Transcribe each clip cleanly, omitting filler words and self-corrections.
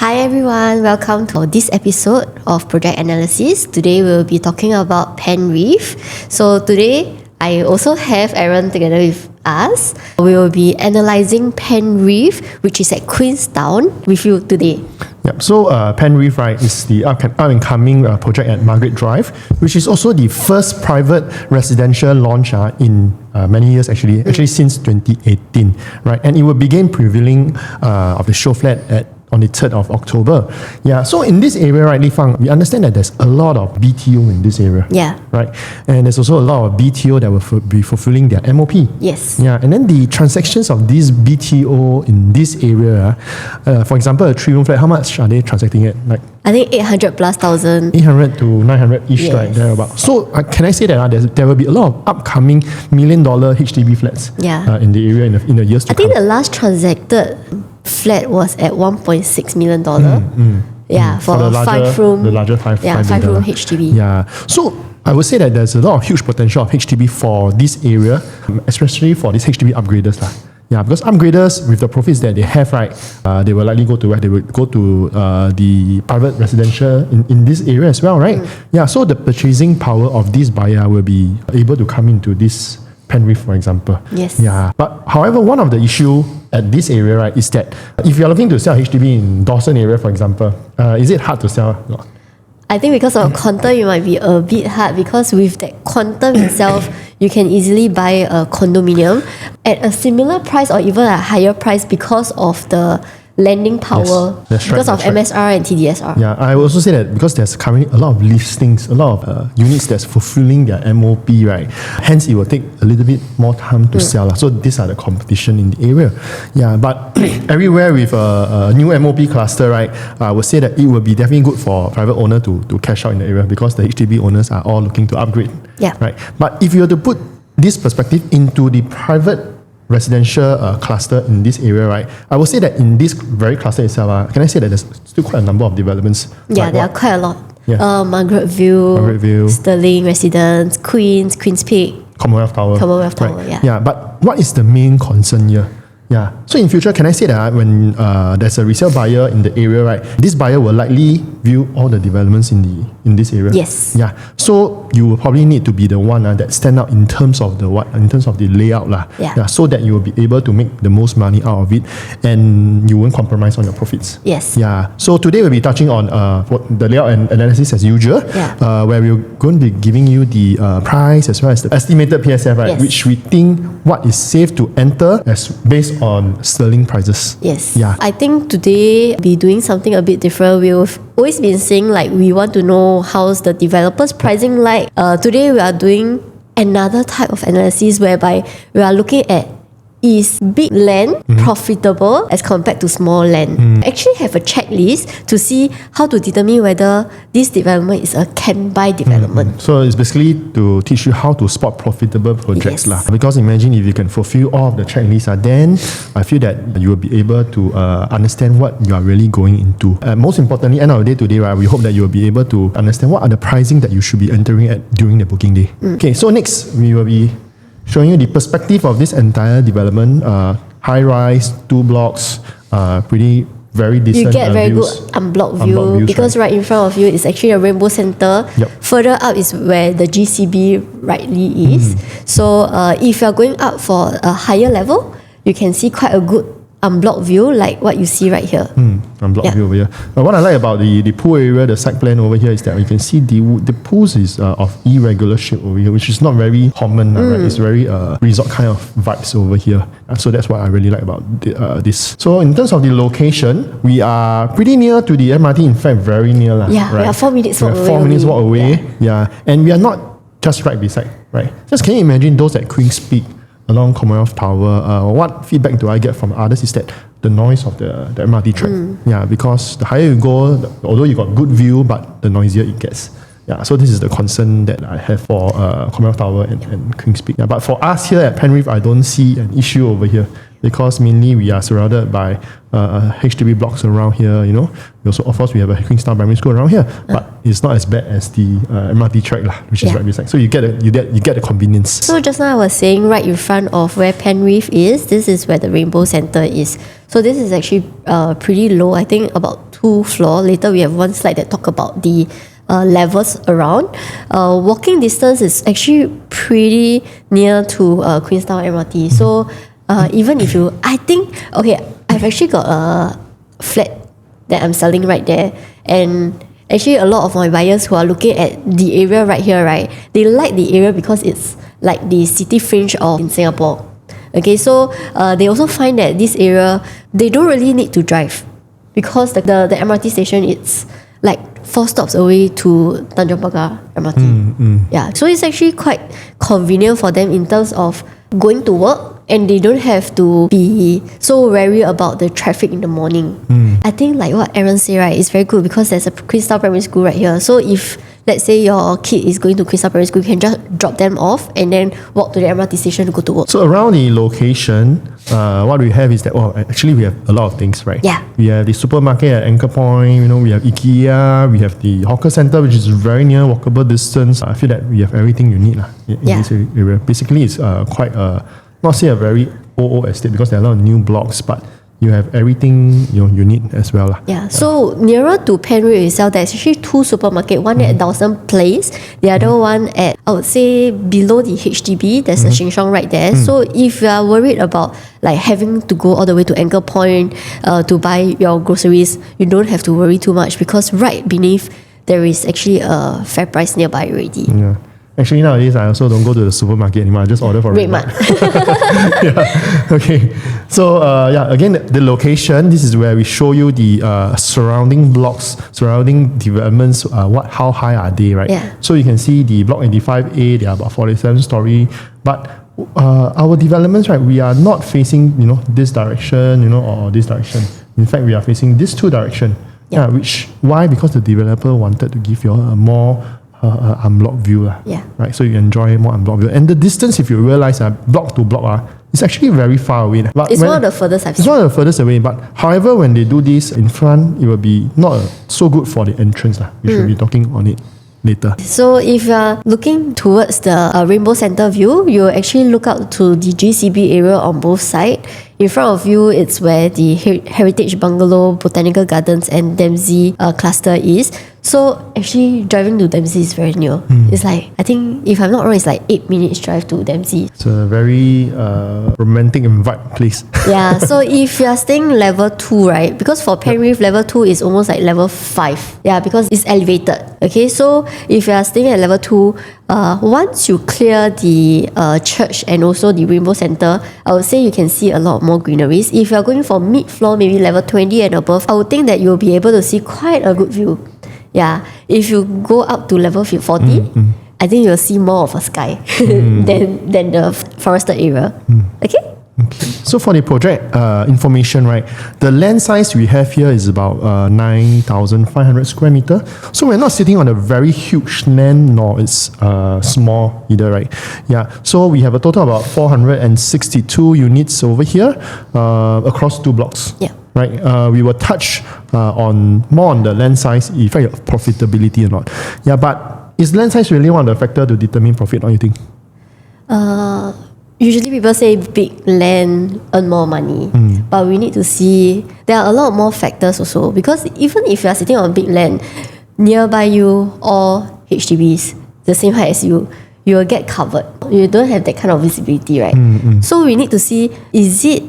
Hi everyone, welcome to this episode of Project Analysis. Today we'll be talking about Penrith. So today I also have Aaron together with us. We will be analysing Penrith, which is at Queenstown, with you today. Yep. So Penrith, right, is the up-and-coming project at Margaret Drive, which is also the first private residential launch in many years actually since 2018, right? And it will begin previewing of the show flat on the 3rd of October. Yeah, so in this area, right, Li Fang, we understand that there's a lot of BTO in this area. Yeah. Right? And there's also a lot of BTO that will be fulfilling their MOP. Yes. Yeah, and then the transactions of these BTO in this area, for example, a 3-room flat, how much are they transacting at? Like I think 800 plus thousand. 800 to 900-ish, Yes. right, thereabout. So can I say that there will be a lot of upcoming $1 million HDB flats in the area in the years to I come? think the last transacted flat was at $1.6 million. Yeah, for the a larger, 5-room. the larger five-room HDB. Yeah. So I would say that there's a lot of huge potential of HDB for this area, especially for these HDB upgraders. Yeah, because upgraders with the profits that they have, right, they will likely go to where they will go to the private residential in this area as well, right? Yeah, so the purchasing power of this buyer will be able to come into this Penrith, for example. Yes. Yeah. But however, one of the issue at this area, right, is that if you're looking to sell HDB in Dawson area, for example, is it hard to sell? I think because of quantum, it might be a bit hard because with that quantum itself, you can easily buy a condominium at a similar price or even a higher price because of the lending power, that's right, because of that's right. MSR and TDSR. Yeah, I will also say that because there's currently a lot of listings, a lot of units that's fulfilling their MOP, right? Hence, it will take a little bit more time to sell. So these are the competition in the area. Yeah, but everywhere with a new MOP cluster, right, I would say that it will be definitely good for private owner to cash out in the area because the HDB owners are all looking to upgrade. Yeah. Right. But if you were to put this perspective into the private residential cluster in this area, right, I would say that in this very cluster itself, can I say that there's still quite a number of developments? Yeah, there are quite a lot. Yeah. Margaret View, Sterling Residence, Queen's Peak, Commonwealth Tower. Right. Yeah. Yeah, but what is the main concern here? Yeah. So in future, can I say that when there's a resale buyer in the area, right, this buyer will likely view all the developments in this area. Yes. Yeah. So you will probably need to be the one that stand out in terms of the layout Yeah. so that you will be able to make the most money out of it, and you won't compromise on your profits. Yes. Yeah. So today we'll be touching on the layout and analysis as usual. Yeah. Where we're going to be giving you the price as well as the estimated PSF, right, Yes. which we think what is safe to enter as based on sterling prices. Yes. Yeah. I think today be doing something a bit different. We've always been saying like we want to know how's the developers pricing like. Today we are doing another type of analysis whereby we are looking at is big land profitable as compared to small land. Actually have a checklist to see how to determine whether this development is a can-buy development. So it's basically to teach you how to spot profitable projects. Yes. Because imagine if you can fulfill all of the checklists, then I feel that you will be able to understand what you are really going into. Most importantly, end of the day today, right, we hope that you will be able to understand what are the pricing that you should be entering at during the booking day. Okay, so next we will be showing you the perspective of this entire development. High rise, 2 blocks, very decent. You get very views, good unblocked view views, because right in front of you is actually a rainbow center. Yep. Further up is where the GCB rightly is. So if you're going up for a higher level, you can see quite a good unblocked view like what you see right here. Unblocked view over here. What I like about the pool area, the site plan over here, is that you can see the pools is of irregular shape over here, which is not very common. Right? It's very resort kind of vibes over here. So that's what I really like about this. So in terms of the location, we are pretty near to the MRT. In fact, very near. Yeah, right? we are 4 minutes walk away. 4 minutes walk away. Yeah, and we are not just right beside. Right. Just can you imagine those at Queen's Peak along Commonwealth Tower? What feedback do I get from others is that the noise of the MRT track. Yeah, because the higher you go, although you got good view, but the noisier it gets. Yeah, so this is the concern that I have for Commonwealth Tower and King's Peak. Yeah, but for us here at Penrith, I don't see an issue over here because mainly we are surrounded by HDB blocks around here. You know, we also, of course, we have a Queenstown Primary School around here, but it's not as bad as the MRT track lah, which is right beside. So you get the convenience. So just now I was saying right in front of where Penrith is, this is where the Rainbow Centre is. So this is actually pretty low. I think about 2 floors. Later we have one slide that talk about the levels around. Walking distance is actually pretty near to Queenstown MRT. So even if you, I think, okay, I've actually got a flat that I'm selling right there, and actually a lot of my buyers who are looking at the area right here, right, they like the area because it's like the city fringe of in Singapore. Okay, so they also find that this area, they don't really need to drive because the MRT station, it's like 4 stops away to Tanjong Pagar MRT. Yeah, so it's actually quite convenient for them in terms of going to work, and they don't have to be so wary about the traffic in the morning. I think like what Aaron said, right, it's very good because there's a Queenstown Primary School right here. So if let's say your kid is going to Queenstown Primary School, you can just drop them off and then walk to the MRT station to go to work. So around the location, what we have is that, actually we have a lot of things, right? Yeah. We have the supermarket at Anchor Point, you know, we have IKEA, we have the hawker centre, which is very near walkable distance. I feel that we have everything you need in this area. Basically, it's quite not say a very old estate because there are a lot of new blocks, but you have everything you need as well. Yeah, so nearer to Penrith itself, there's actually 2 supermarkets. One at Dawson Place, the other one at, I would say, below the HDB. There's a Sheng Siong right there. So if you are worried about like having to go all the way to Anchor Point to buy your groceries, you don't have to worry too much because right beneath there is actually a FairPrice nearby already. Yeah. Actually, nowadays, I also don't go to the supermarket anymore. I just order from RedMart. Yeah. Okay. So, again, the location, this is where we show you the surrounding blocks, surrounding developments, how high are they, right? Yeah. So, you can see the Block 85A, they are about 47 story. But our developments, right, we are not facing, this direction, or this direction. In fact, we are facing these 2 directions. Yeah. Why? Because the developer wanted to give you a more unblocked view. Right? So you enjoy more unblocked view. And the distance, if you realize, block to block, it's actually very far away. But it's one of the furthest I've seen. It's one of the furthest away. But however, when they do this in front, it will be not so good for the entrance. We should be talking on it later. So if you are looking towards the Rainbow Centre view, you actually look out to the GCB area on both sides. In front of you, it's where the Heritage Bungalow, Botanical Gardens and Dempsey cluster is. So actually driving to Dempsey is very near. It's like, I think if I'm not wrong, it's like 8 minutes drive to Dempsey. It's a very romantic and vibe place. Yeah, so if you are staying level 2, right, because for Penrith, level 2 is almost like level 5. Yeah, because it's elevated. Okay, so if you are staying at level 2, once you clear the church and also the Rainbow Centre, I would say you can see a lot more greeneries. If you are going for mid-floor, maybe level 20 and above, I would think that you'll be able to see quite a good view. Yeah, if you go up to level 40, I think you'll see more of a sky than the forested area. Okay? So for the project information, right, the land size we have here is about 9,500 square meter. So we're not sitting on a very huge land, nor it's small either, right? Yeah. So we have a total of about 462 units over here across 2 blocks. Yeah. Right. We will touch more on the land size, effect of profitability or not. Yeah. But is land size really one of the factors to determine profit? What do you think? Usually people say big land earn more money, but we need to see there are a lot more factors also, because even if you are sitting on big land, nearby you or HDBs the same height as you will get covered. You don't have that kind of visibility, right? So we need to see, is it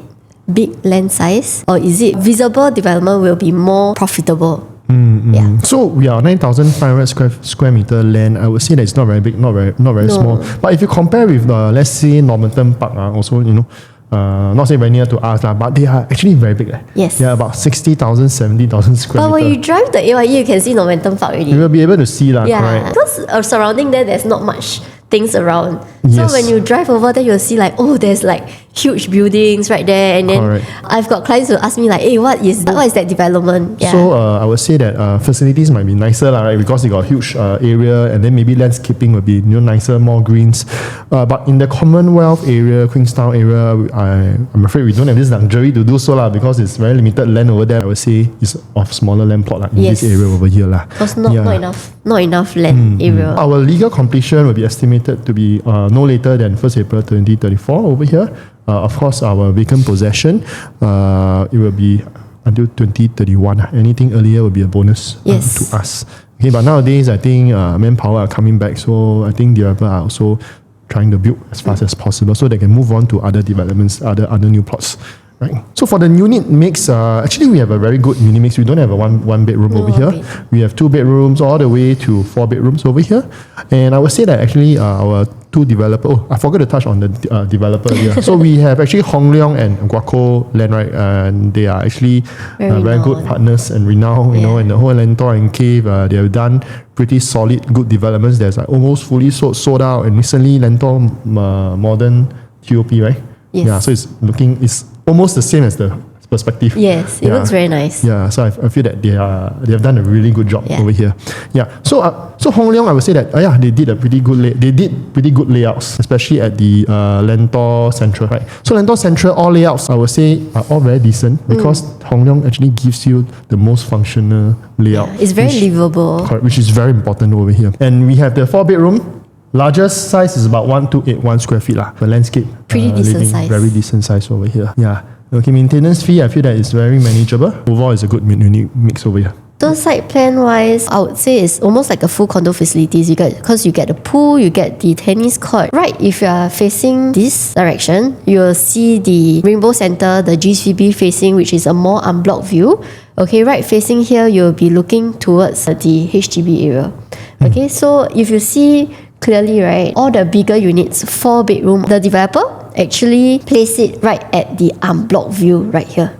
big land size or is it visible development will be more profitable? Yeah. So we are 9,500 square meter land. I would say that it's not very big, not very small. But if you compare with let's say Normanton Park, also not say very near to us, but they are actually very big. Yes. They are about 60,000, 70,000 square But meter. when you drive the AYE, you can see Normanton Park already. You will be able to see Yeah, correct? because surrounding there's not much things around. Yes. So when you drive over there, you'll see like, oh, there's like huge buildings right there, and then Correct. I've got clients who ask me like, hey, what is that development? Yeah. So I would say that facilities might be nicer, lah, right? Because they got a huge area, and then maybe landscaping will be nicer, more greens. But in the Commonwealth area, Queenstown area, I'm afraid we don't have this luxury to do so, lah, because it's very limited land over there. I would say it's of smaller land plot, in this area over here, lah. Because not enough land area. Our legal completion will be estimated to be no later than 1st April 2034 over here. Of course, our vacant possession, it will be until 2031. Anything earlier will be a bonus to us. Okay, but nowadays, I think manpower are coming back, so I think developers are also trying to build as fast as possible so they can move on to other developments, other new plots. Right. So for the unit mix, actually we have a very good unit mix. We don't have a one bedroom over here. We have 2 bedrooms all the way to 4 bedrooms over here. And I would say that actually our 2 developers, I forgot to touch on the developer here. So we have actually Hong Leong and Guaco Land, right? And they are actually very good partners and renowned, in the whole Lentor and Cave. They have done pretty solid, good developments. There's like almost fully sold out. And recently Lentor Modern TOP, right? Yes. Yeah, so it's almost the same as the perspective. Yes, it looks very nice. Yeah, so I feel that they have done a really good job over here. Yeah, so Hong Leong, I would say that they did pretty good layouts, especially at the Lentor Central, right? So Lentor Central, all layouts I would say are all very decent because Hong Leong actually gives you the most functional layout. It's very livable. Correct, which is very important over here. And we have the 4 bedroom. Largest size is about 1281 square feet lah. The landscape, pretty decent living, size. very decent size over here. Yeah. Okay, maintenance fee, I feel that it's very manageable. Overall, it's a good unique mix over here. So site plan wise, I would say it's almost like a full condo facilities. You get the pool, you get the tennis court. Right, if you are facing this direction, you will see the Rainbow Centre, the GCB facing, which is a more unblocked view. Okay, right facing here, you'll be looking towards the HDB area. Okay, so if you see clearly, right, all the bigger units, 4 bedroom, the developer actually place it right at the unblocked view right here.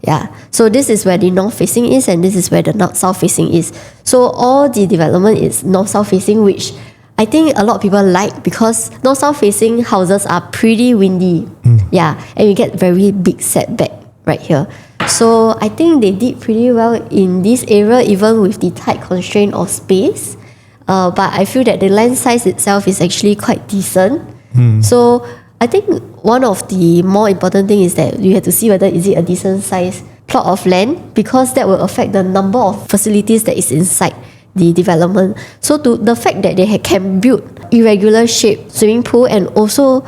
Yeah, so this is where the north facing is, and this is where the south facing is. So all the development is north south facing, which I think a lot of people like because north south facing houses are pretty windy. Yeah, and you get very big setback right here. So I think they did pretty well in this area, even with the tight constraint of space. But I feel that the land size itself is actually quite decent. So I think one of the more important thing is that you have to see whether is it a decent size plot of land, because that will affect the number of facilities that is inside the development. So to the fact that they can build irregular shaped swimming pool and also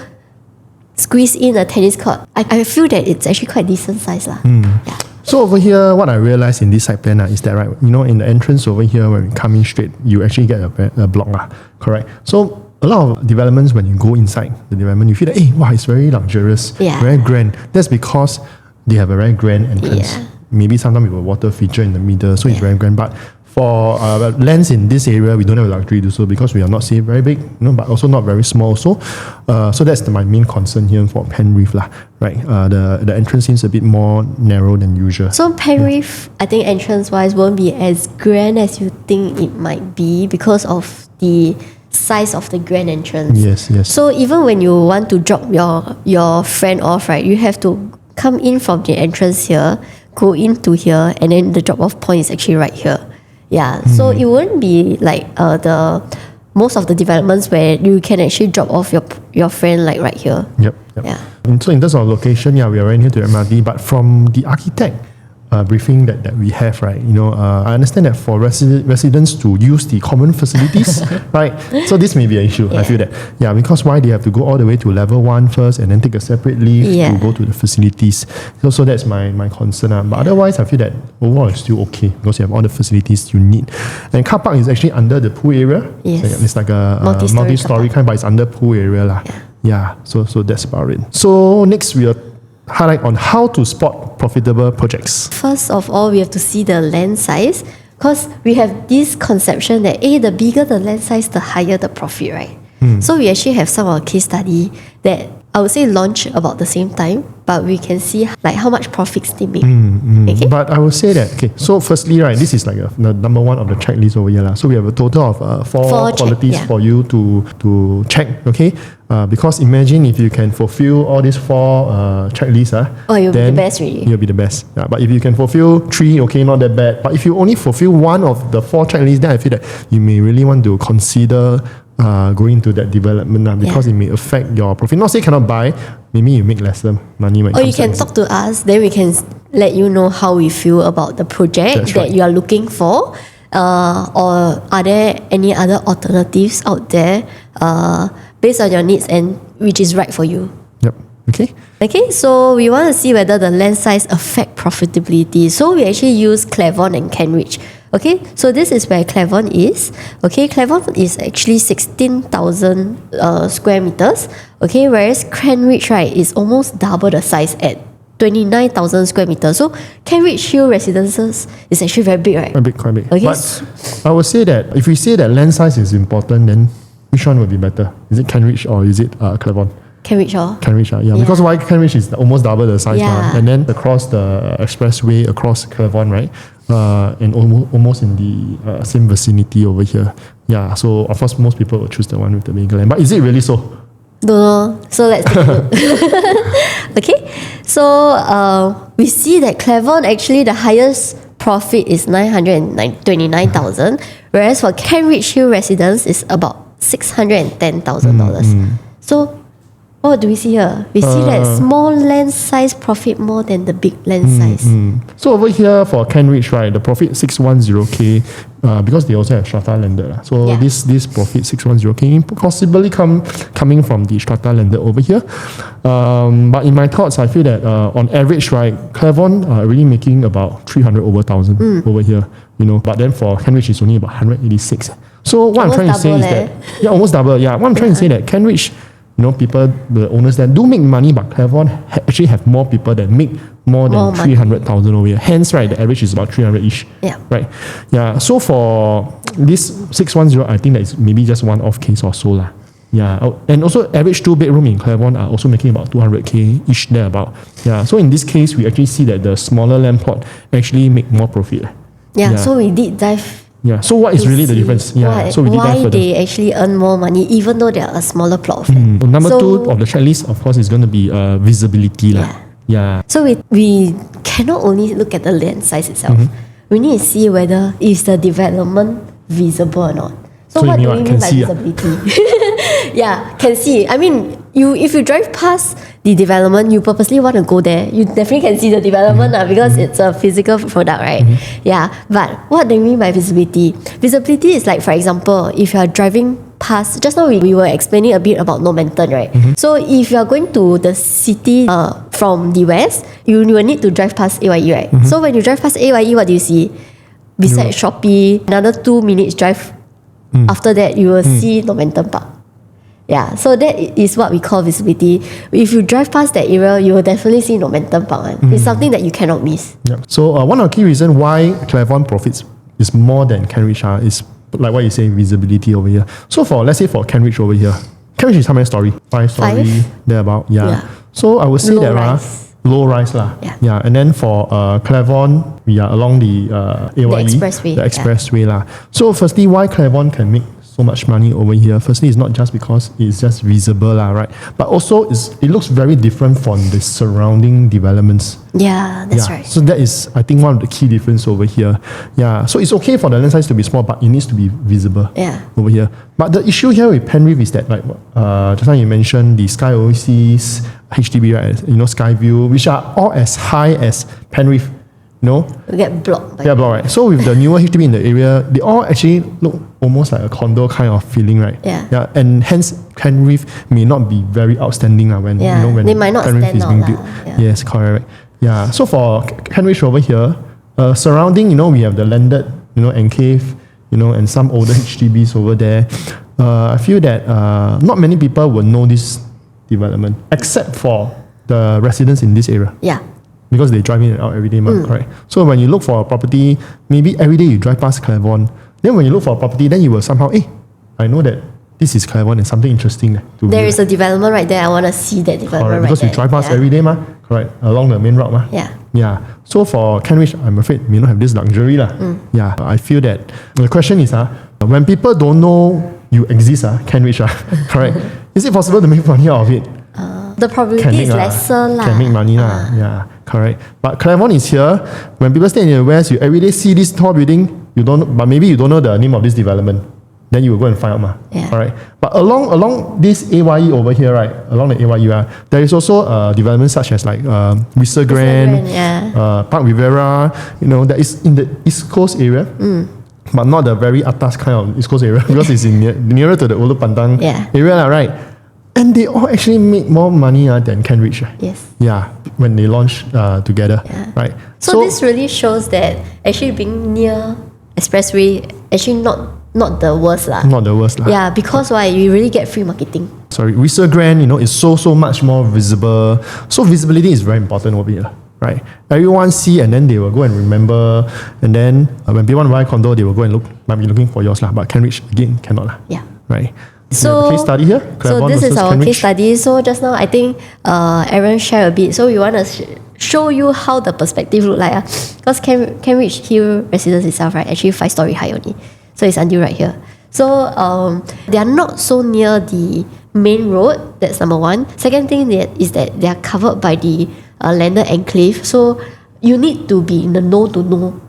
squeeze in a tennis court, I feel that it's actually quite decent size lah. Yeah. So over here, what I realized in this site plan is that, right, in the entrance over here, when we come in straight, you actually get a block, correct? So a lot of developments, when you go inside the development, you feel that, wow, it's very luxurious, very grand. That's because they have a very grand entrance. Yeah. Maybe sometimes with a water feature in the middle, so it's very grand. But for lands in this area, we don't have a luxury to do so because we are not, say, very big, but also not very small. So that's my main concern here for Penrith, right? The entrance seems a bit more narrow than usual. So Penrith, I think entrance-wise won't be as grand as you think it might be because of the size of the grand entrance. Yes. So even when you want to drop your friend off, right, you have to come in from the entrance here, go into here, and then the drop-off point is actually right here. Yeah, so it won't be like the most of the developments where you can actually drop off your friend like right here. Yep. Yeah. And so in terms of location, we are right near to MRT, but from the architect briefing that we have, right, I understand that for residents to use the common facilities, right, so this may be an issue. I feel that, because why they have to go all the way to level 1 first and then take a separate lift to go to the facilities. So that's my concern. But otherwise, I feel that overall it's still okay because you have all the facilities you need. And car park is actually under the pool area. Yes. It's like a multi-story kind, but it's under pool area. So that's about it. So next we are highlight on how to spot profitable projects. First of all, we have to see the land size, because we have this conception that the bigger the land size, the higher the profit, right? So we actually have some of our case study that I would say launch about the same time. but we can see like how much profits they make. Okay? But I will say that, okay, so firstly, right, this is like the number one of the checklist over here. So we have a total of four qualities for you to check, okay? Because imagine if you can fulfill all these four checklists, you'll be the best really. You'll be the best. Yeah, but if you can fulfill 3, okay, not that bad. But if you only fulfill one of the 4 checklists, then I feel that you may really want to consider going into that development because it may affect your profit. Not say cannot buy, maybe you make lesser money when it Or comes you can talk to us, then we can let you know how we feel about the project that you are looking for. Or are there any other alternatives out there based on your needs and which is right for you? Yep. Okay, so we want to see whether the land size affect profitability. So we actually use Clavon and Kenridge. Okay, so this is where Clavon is. Okay, Clavon is actually 16,000 square meters. Okay, whereas Kenridge, right, is almost double the size at 29,000 square meters. So Kenridge Hill Residences is actually very big, right? Quite big. Okay. But I would say that if we say that land size is important, then which one would be better? Is it Kenridge or is it Clavon? Kenridge, Kenridge, because why Kenridge is almost double the size, and then across the expressway, across Clavon, right, and almost in the same vicinity over here. Yeah, so of course most people will choose the one with the bigger land. But is it really so? Don't know. So let's take a look. Okay, so we see that Clavon actually the highest profit is 929,000, whereas for Kenridge Hill Residence is about $610,000. So what do we see here? We see that small land size profit more than the big land size. So over here for Kenridge, right, the profit 610K because they also have strata landed. So this profit 610K possibly coming from the strata landed over here. But in my thoughts, I feel that on average, right, Clavon are really making about 300 over 1,000 over here. But then for Kenridge it's only about 186. So what I'm trying to say is that almost double. Yeah, what I'm trying to say that Kenridge, people, the owners that do make money, but Clavon actually have more people that make more than 300,000 over here. Hence, right, the average is about 300-ish. Yeah. Right. Yeah. So for this 610, I think that is maybe just one-off case or so lah. Yeah. And also average 2-bedroom in Clavon are also making about 200K-ish there about. Yeah. So in this case, we actually see that the smaller land plot actually make more profit. Yeah. So we did dive. Yeah. So what is really the difference? Yeah. So we did why they actually earn more money even though they are a smaller plot of land. Number 2 of the checklist, of course, is going to be visibility lah. Yeah. So we cannot only look at the land size itself. We need to see whether is the development visible or not. So what do we mean by visibility? Yeah, can see. I mean, if you drive past the development, you purposely want to go there, you definitely can see the development because it's a physical product, right? Yeah, but what do you mean by visibility? Visibility is like, for example, if you are driving past, just now we were explaining a bit about Normanton, right? So if you are going to the city from the west, you will need to drive past AYE, right? So when you drive past AYE, what do you see? Beside Shopee, another 2 minutes drive. After that, you will see Normanton Park. Yeah, so that is what we call visibility. If you drive past that area, you will definitely see Normanton Park. It's something that you cannot miss. Yeah. So one of the key reasons why Clavon profits is more than Kenridge is like what you say, visibility over here. So let's say for Kenridge over here, Kenridge is how many story? 5 story, thereabout. Yeah. So I would say low rise lah. Yeah. And then for Clavon, we are along the AYE, the expressway lah. So firstly, why Clavon can make so much money over here? Firstly, it's not just because it's just visible lah, right? But also it looks very different from the surrounding developments. Yeah, that's right. So that is, I think, one of the key difference over here. Yeah. So it's okay for the land size to be small, but it needs to be visible. Over here. But the issue here with Penrith is that, like, just now you mentioned the Sky Oasis, HDB, right? Skyview, which are all as high as Penrith. We get blocked. Right? So with the newer HDB in the area, they all actually look almost like a condo kind of feeling, right? Yeah. And hence, Penrith may not be very outstanding when they might not Penrith stand is being out built. Yes, correct. Yeah. So for Penrith over here, surrounding, we have the landed, enclave, and some older HDBs over there. I feel that not many people will know this development except for the residents in this area. Yeah. Because they drive in and out every day, correct? So when you look for a property, maybe every day you drive past Clavon. Then when you look for a property, then you will somehow, I know that this is Clavon and something interesting. There is a development right there. I want to see that development because you drive past every day, correct, along the main route. Yeah. Yeah. So for Kent Ridge, I'm afraid we don't have this luxury. Yeah. I feel that the question is, when people don't know you exist, Kent Ridge, correct, is it possible to make money out of it? The probability is lesser lah. Can make money lah. Yeah, correct. But Claremont is here. When people stay in the West, you every day see this tall building, but maybe you don't know the name of this development. Then you will go and find out. Yeah. Alright. But along this AYE over here, right, along the AYE, there is also developments such as like Whistler Grand, Park Rivera, that is in the East Coast area. But not the very atas kind of East Coast area because it's nearer to the Ulu Pandan area, right? And they all actually make more money than Kent Ridge. Yes. Yeah, when they launch together, right? So this really shows that actually being near expressway actually not the worst lah. Not the worst lah. Yeah, because why? You really get free marketing. Sorry, Whistler Grand, is so much more visible. So visibility is very important over here, right? Everyone see and then they will go and remember. And then when people want to buy a condo, they will go and might be looking for yours lah. But Kent Ridge again cannot lah. Yeah. Right. So case study here. So this is our case study. So just now I think Aaron shared a bit. So we want to show you how the perspective look like. Because Kent Ridge Hill residence itself, right, actually 5-story high only. So it's until right here. So they are not so near the main road. That's number one. Second thing is that they are covered by the landed enclave. So you need to be in the know to know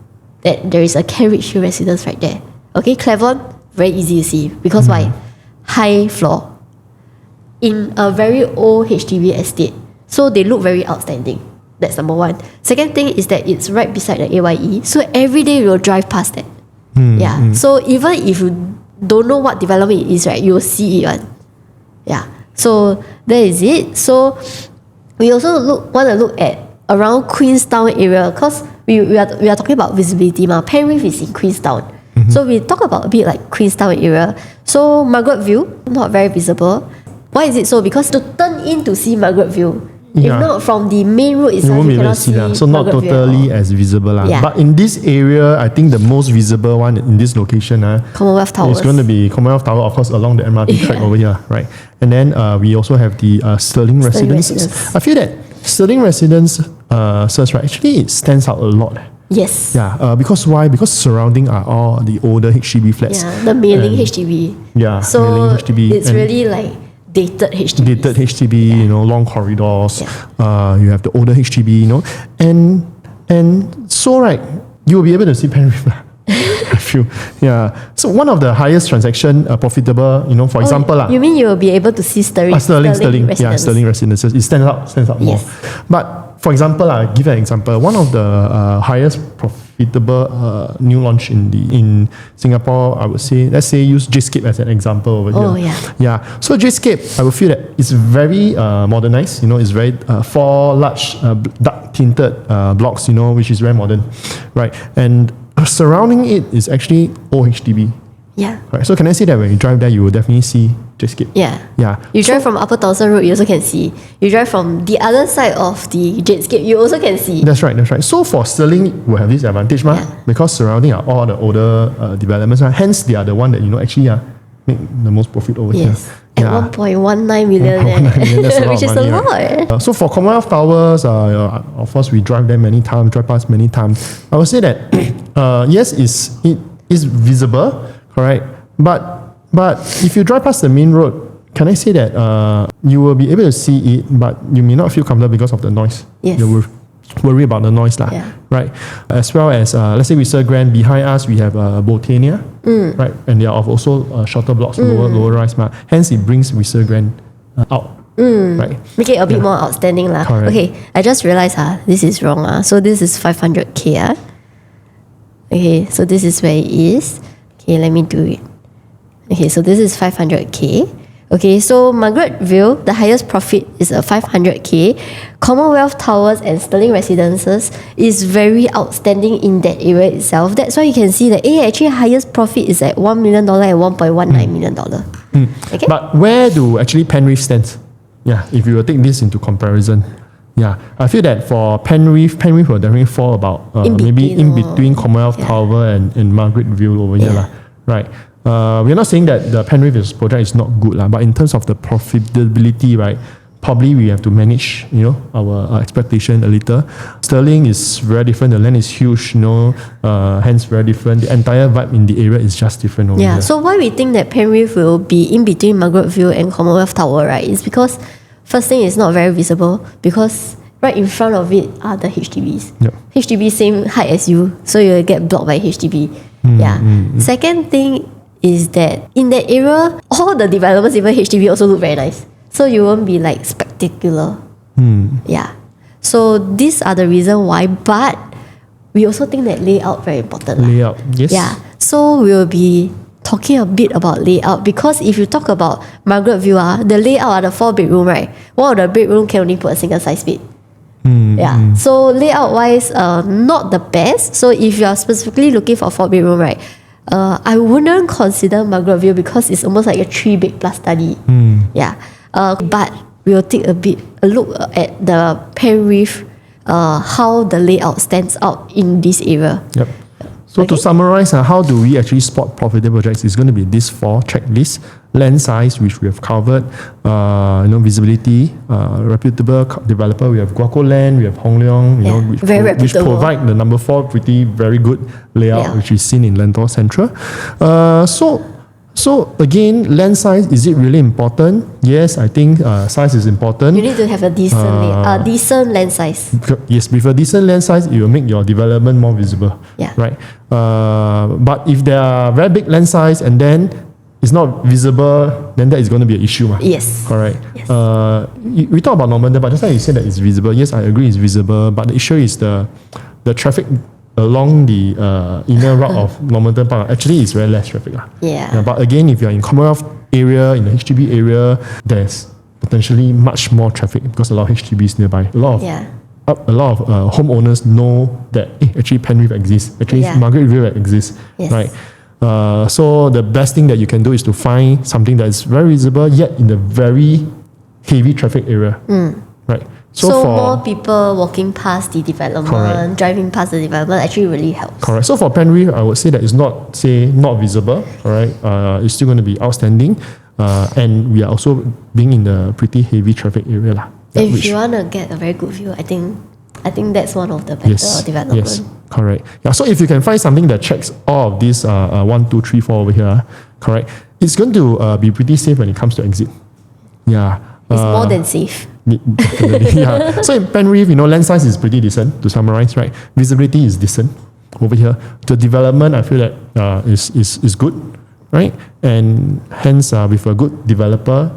that there is a Kent Ridge Hill residence right there. Okay, Claremont, very easy to see. Because why? High floor in a very old HDB estate. So they look very outstanding. That's number one. Second thing is that it's right beside the AYE. So every day you'll drive past that. So even if you don't know what development it is, right, you will see it. Yeah. So that is it. So we also want to look at around Queenstown area because we are talking about visibility. Penrith is in Queenstown. So we talk about a bit like Queenstown area. So Margaret View, not very visible. Why is it so? Because to turn in to see Margaret View, if not from the main road itself, you cannot see that. So not totally as visible. But in this area, I think the most visible one in this location Commonwealth Towers. It's going to be Commonwealth Tower, of course, along the MRT track over here, right? And then we also have the Sterling Residences. I feel that Sterling Residence, right, actually it stands out a lot. Yes. Yeah. Because why? Because surrounding are all the older HDB flats. Yeah, the mailing HDB. Yeah. So mailing HDB. It's really like dated HDB. Dated HDB, long corridors. You have the older HDB, and so right, you will be able to see Penrith. I feel. Yeah. So one of the highest transaction profitable, for example. You mean you will be able to see Sterling Residence? Yeah, Sterling Residences. It stands out more. But for example, I'll give you an example. One of the highest profitable new launch in Singapore, I would say, let's say use J-Scape as an example over here. Oh, yeah. Yeah. So J-Scape, I would feel that it's very modernized. It's very 4 large dark tinted blocks, which is very modern, right? And surrounding it is actually old HDB. Yeah. Right. So can I say that when you drive there, you will definitely see J-Scape? Yeah. Yeah. You drive from Upper Thomson Road, you also can see. You drive from the other side of the J-Scape, you also can see. That's right. So for Sterling, we'll have this advantage, because surrounding are all the older developments. Hence, they are the one that actually make the most profit over here. At 1.19 million, which is a lot. So for Commonwealth Towers, of course, we drive past many times. I would say that yes, it is visible, correct? But if you drive past the main road, can I say that you will be able to see it, but you may not feel comfortable because of the noise? Yes. You will worry about the noise, right? As well as let's say Whistler Grand, behind us we have Botania, right? And they are also shorter blocks, lower rise. Hence, it brings Whistler Grand out. Right. Make it a bit more outstanding. Okay, I just realized this is wrong. So this is 500K. Okay, so this is where it is. Okay, let me do it. Okay, so this is 500K. Okay, so Margaret View, the highest profit is a 500K. Commonwealth Towers and Sterling Residences is very outstanding in that area itself. That's why you can see that actually highest profit is at $1 million and $1.19 million. Okay? But where do actually Penrith stand? Yeah, if you will take this into comparison. Yeah, I feel that for Penrith will definitely fall about maybe in between Commonwealth Tower and Margaret View over here. Right. We're not saying that the Penrith project is not good, but in terms of the profitability, right, probably we have to manage, our expectation a little. Stirling is very different. The land is huge, hence very different. The entire vibe in the area is just different over here. So why we think that Penrith will be in between Margaret View and Commonwealth Tower, right? Is because first thing, it's not very visible because right in front of it are the HDBs. Yep. HDB same height as you, so you'll get blocked by HDB. Second thing is that in that area, all the developments, even HDB, also look very nice. So you won't be like spectacular. Yeah. So these are the reason why, but we also think that layout very important. Layout, yes. Yeah. So we'll be talking a bit about layout because if you talk about Margaret View, the layout of the 4-bedroom, right? One of the bedroom can only put a single size bed. So layout wise, not the best. So if you are specifically looking for 4-bedroom, right? I wouldn't consider Margaret View because it's almost like a 3-bed plus study. But we'll take a look at the Penrith, how the layout stands out in this area. Yep. So to summarize, how do we actually spot profitable projects? It's going to be this 4 checklists: land size, which we have covered, visibility, reputable developer. We have Guaco Land, we have Hong Leong, which provide the number 4 very good layout, which is seen in Lentor Central. So again, land size, is it really important? Yes, I think size is important. You need to have a decent land size. Yes, with a decent land size, it will make your development more visible. Right. But if there are very big land size and then it's not visible, then that is going to be an issue. Yes. Correct. Yes. We talk about Normanton, but just like you said that it's visible. Yes, I agree it's visible, but the issue is the traffic along the inner route of Normanton Park. Actually, it's very less traffic. But again, if you're in Commonwealth area, in the HDB area, there's potentially much more traffic because a lot of HDBs nearby. A lot of homeowners know that actually Penrith exists. Actually, Margaret View exists. Yes. Right. So the best thing that you can do is to find something that is very visible yet in a very heavy traffic area. Right. So more people walking past the development, driving past the development actually really helps. Correct. So for Penrith, I would say that it's not visible. All right. It's still going to be outstanding. And we are also being in the pretty heavy traffic area. If you want to get a very good view, I think that's one of the better developments. Yes, correct. So if you can find something that checks all of these 1, 2, 3, 4 over here, correct, it's going to be pretty safe when it comes to exit. It's more than safe. So in Penrith, land size is pretty decent, to summarize, right? Visibility is decent over here. The development, I feel that is good, right? And hence, with a good developer,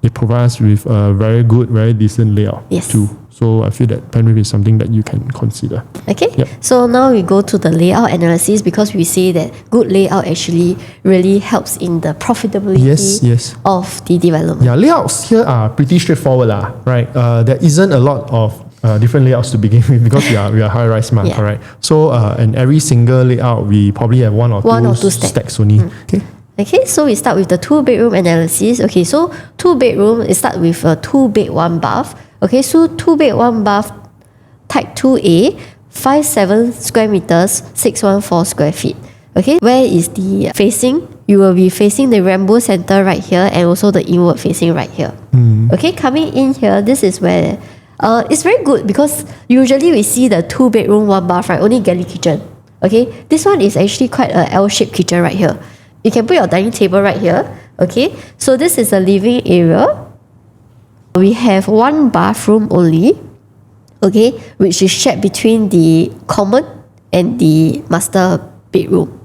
it provides with a very good, very decent layout too. So I feel that Penrith is something that you can consider. Okay. Yep. So now we go to the layout analysis because we say that good layout actually really helps in the profitability of the development. Layouts here are pretty straightforward, right? There isn't a lot of different layouts to begin with because we are high-rise, correct? So and every single layout we probably have one or two stacks only. Okay, so we start with the 2-bedroom analysis. Okay, so 2-bedroom, it starts with a 2-bed, 1-bath. Okay, so 2-bed, 1-bath, type 2A, 57 square meters, 614 square feet. Okay, where is the facing? You will be facing the Rainbow Center right here and also the inward facing right here. Okay, coming in here, this is where it's very good because usually we see the 2-bedroom, 1-bath, right? Only galley kitchen. Okay, this one is actually quite an L-shaped kitchen right here. You can put your dining table right here. Okay, so this is the living area. We have 1 bathroom only, okay, which is shared between the common and the master bedroom.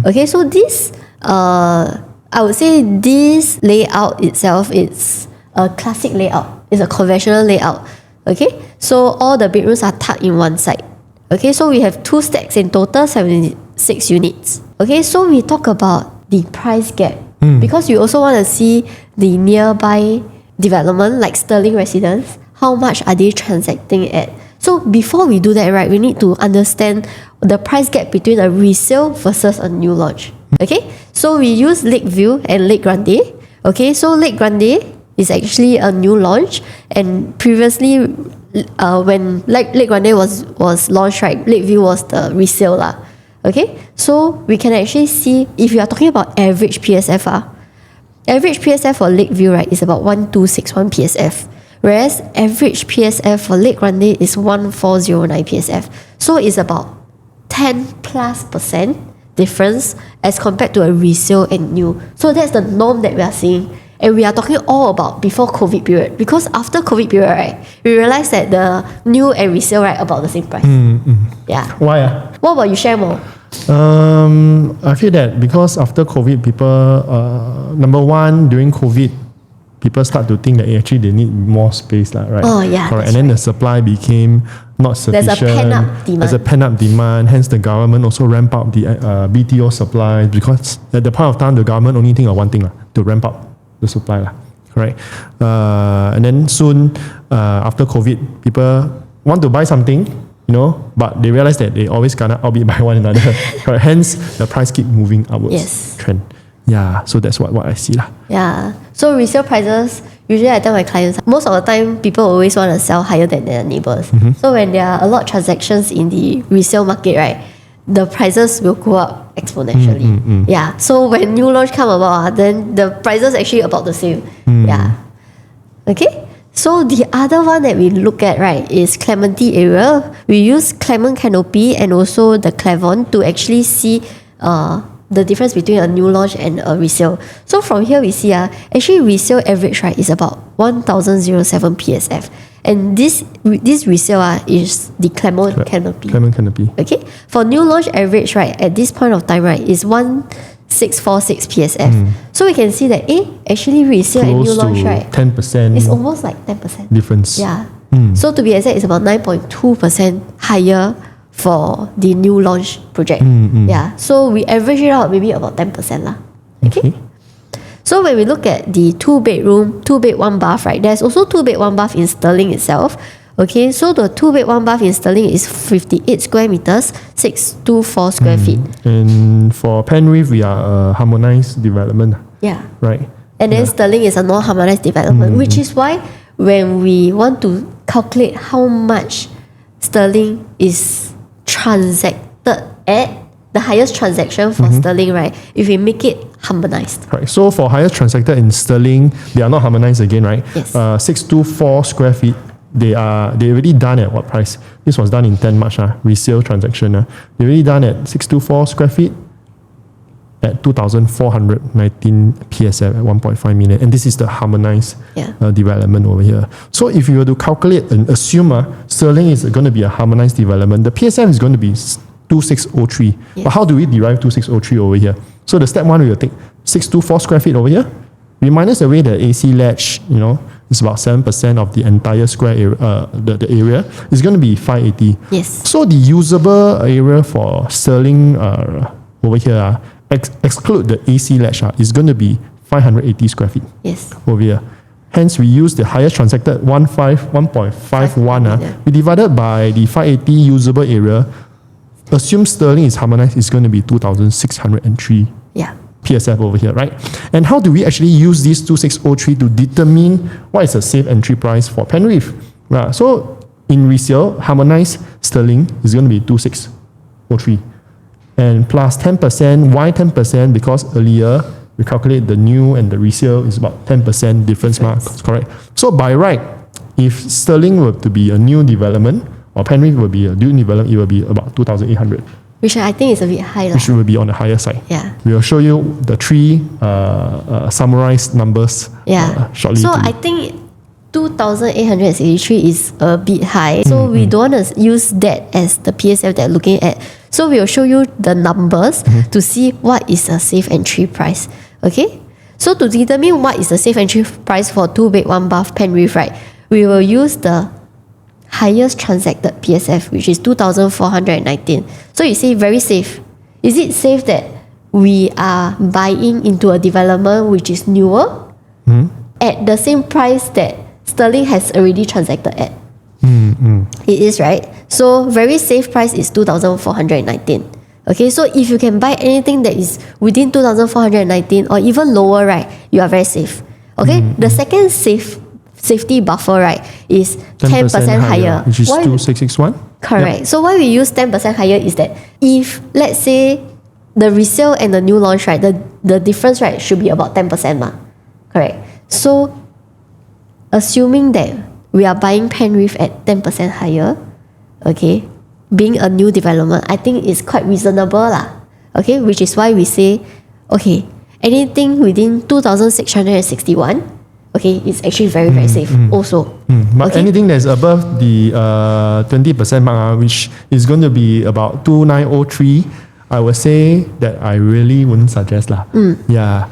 Okay, so this, I would say this layout itself is a classic layout. It's a conventional layout. Okay, so all the bedrooms are tucked in one side. Okay, so we have 2 stacks in total, 76 units. Okay, so we talk about the price gap because you also want to see the nearby development like Stirling Residence. How much are they transacting at? So before we do that, right, we need to understand the price gap between a resale versus a new launch. Okay, so we use Lakeview and Lake Grande. Okay, so Lake Grande is actually a new launch, and previously when Lake Grande was launched, right, Lakeview was the resale lah. Okay, so we can actually see if you are talking about average PSF, average PSF for Lakeview, right, is about 1261 PSF. Whereas average PSF for Lake Grande is 1409 PSF. So it's about 10+% difference as compared to a resale and new. So that's the norm that we are seeing. And we are talking all about before COVID period. Because after COVID period, right, we realized that the new and resale, right, about the same price. Yeah. Why? What about you? Share more. I feel that because after COVID, people, number one, during COVID, people start to think that actually they need more space, right? Oh, yeah. Correct. And then the supply became not sufficient. There's a pent-up demand. There's a pent-up demand. Hence, the government also ramp up the BTO supply because at the point of time, the government only think of one thing, to ramp up the supply. Correct. And then soon, after COVID, people want to buy something, but they realize that they always gonna outbid by one another. Correct. Hence, the price keep moving upwards. Yes. Trend. Yeah, so that's what I see. Yeah. So resale prices, usually I tell my clients, most of the time people always want to sell higher than their neighbors. So when there are a lot of transactions in the resale market, right, the prices will go up exponentially. Yeah. So when new launch come about, then the prices actually about the same. Yeah. Okay. So the other one that we look at, right, is Clementi area. We use Clement Canopy and also the Clavon to actually see the difference between a new launch and a resale. So from here we see actually resale average, right, is about 1007 PSF. And this resale is the Clement Canopy. Clement Canopy. Okay. For new launch average, right, at this point of time, right, is 1646 PSF. So we can see that actually resale and new launch, right, 10%. it's almost like 10% difference. Yeah. So to be exact, it's about 9.2% higher for the new launch project. Yeah. So we average it out maybe about 10% lah. Okay. So when we look at the 2-bedroom, 2-bed, 1-bath, right, there's also 2-bed, 1-bath in Sterling itself. Okay, so the 2-bed, 1-bath in Sterling is 58 square meters, 624 square feet. And for Penrith, we are a harmonized development. Yeah. Right. And then Sterling is a non-harmonized development, which is why when we want to calculate how much Sterling is transacted at, the highest transaction for Sterling, right, if we make it harmonized. Right. So for highest transacted in Sterling, they are not harmonized again, right? Yes. 624 square feet. They already done at what price? This was done in 10 March, resale transaction. They already done at 624 square feet at 2,419 PSF at 1.5 million. And this is the harmonized development over here. So if you were to calculate and assume Sterling is going to be a harmonized development, the PSF is going to be 2603. Yes. But how do we derive 2603 over here? So the step one, we will take 624 square feet over here. We minus away the AC ledge, it's about 7% of the entire square area, the area is going to be 580. Yes. So the usable area for Sterling over here, exclude the AC ledge, is going to be 580 square feet. Yes. Over here. Hence, we use the highest transacted 1.51. We divided by the 580 usable area. Assume Sterling is harmonized, it's going to be 2,603 PSF over here, right? And how do we actually use this 2603 to determine what is a safe entry price for Penrith? Right. So in resale, harmonized Sterling is going to be 2603. And plus 10%. Why 10%? Because earlier we calculate the new and the resale is about 10% difference. Correct. So by right, if Sterling were to be a new development, or Penrith will be a new development, it will be about 2,800. Which I think is a bit high. Which will be on the higher side. Yeah. We will show you the three summarized numbers shortly. So I think 2,863 is a bit high. So we don't want to use that as the PSF that we're looking at. So we will show you the numbers to see what is a safe entry price. Okay? So to determine what is a safe entry price for 2-bed, 1-bath Penrith, right, we will use the highest transacted PSF, which is 2,419. So you see, very safe. Is it safe that we are buying into a development which is newer at the same price that Sterling has already transacted at? It is, right? So very safe price is 2,419. Okay, so if you can buy anything that is within 2,419 or even lower, right, you are very safe. Okay, the second safety buffer, right, is 10% higher. Which is 2,661? Correct. Yep. So why we use 10% higher is that if, let's say, the resale and the new launch, right, the difference, right, should be about 10%. Correct. So assuming that we are buying Penrith at 10% higher, okay, being a new development, I think it's quite reasonable lah. Okay, which is why we say, okay, anything within 2,661, okay, it's actually very, very safe also. But anything that's above the 20% mark, which is going to be about 2,903, I would say that I really wouldn't suggest lah. Yeah.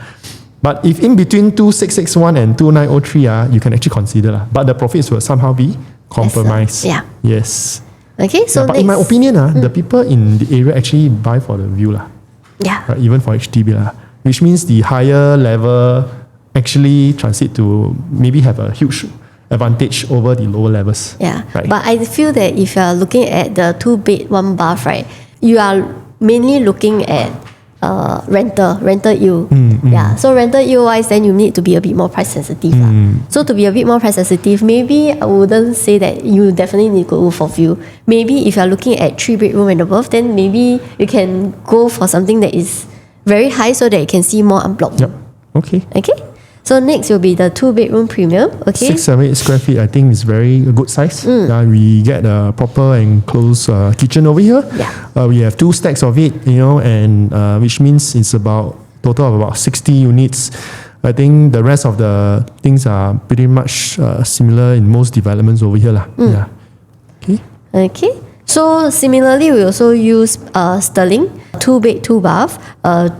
But if in between 2,661 and 2,903, you can actually consider lah. But the profits will somehow be compromised. Yeah. Yes. Okay, so but in my opinion, the people in the area actually buy for the view lah. Yeah. Right, even for HDB lah. Which means the higher level actually transit to maybe have a huge advantage over the lower levels. Yeah. Right. But I feel that if you are looking at the 2-bed, 1-bath, right, you are mainly looking at rental yield. Yeah. So rental yield wise, then you need to be a bit more price sensitive. So to be a bit more price sensitive, maybe I wouldn't say that you definitely need to go for view. Maybe if you are looking at 3-bedroom and above, then maybe you can go for something that is very high so that you can see more unblocked. Yep. Okay. Okay. So next will be the 2-bedroom premium. Okay. 678 square feet, I think is very good size. We get a proper enclosed kitchen over here. Yeah. We have 2 stacks of it, and which means it's about total of about 60 units. I think the rest of the things are pretty much similar in most developments over here lah. Yeah. Okay. Okay. So similarly, we also use Sterling 2-bed, 2-bath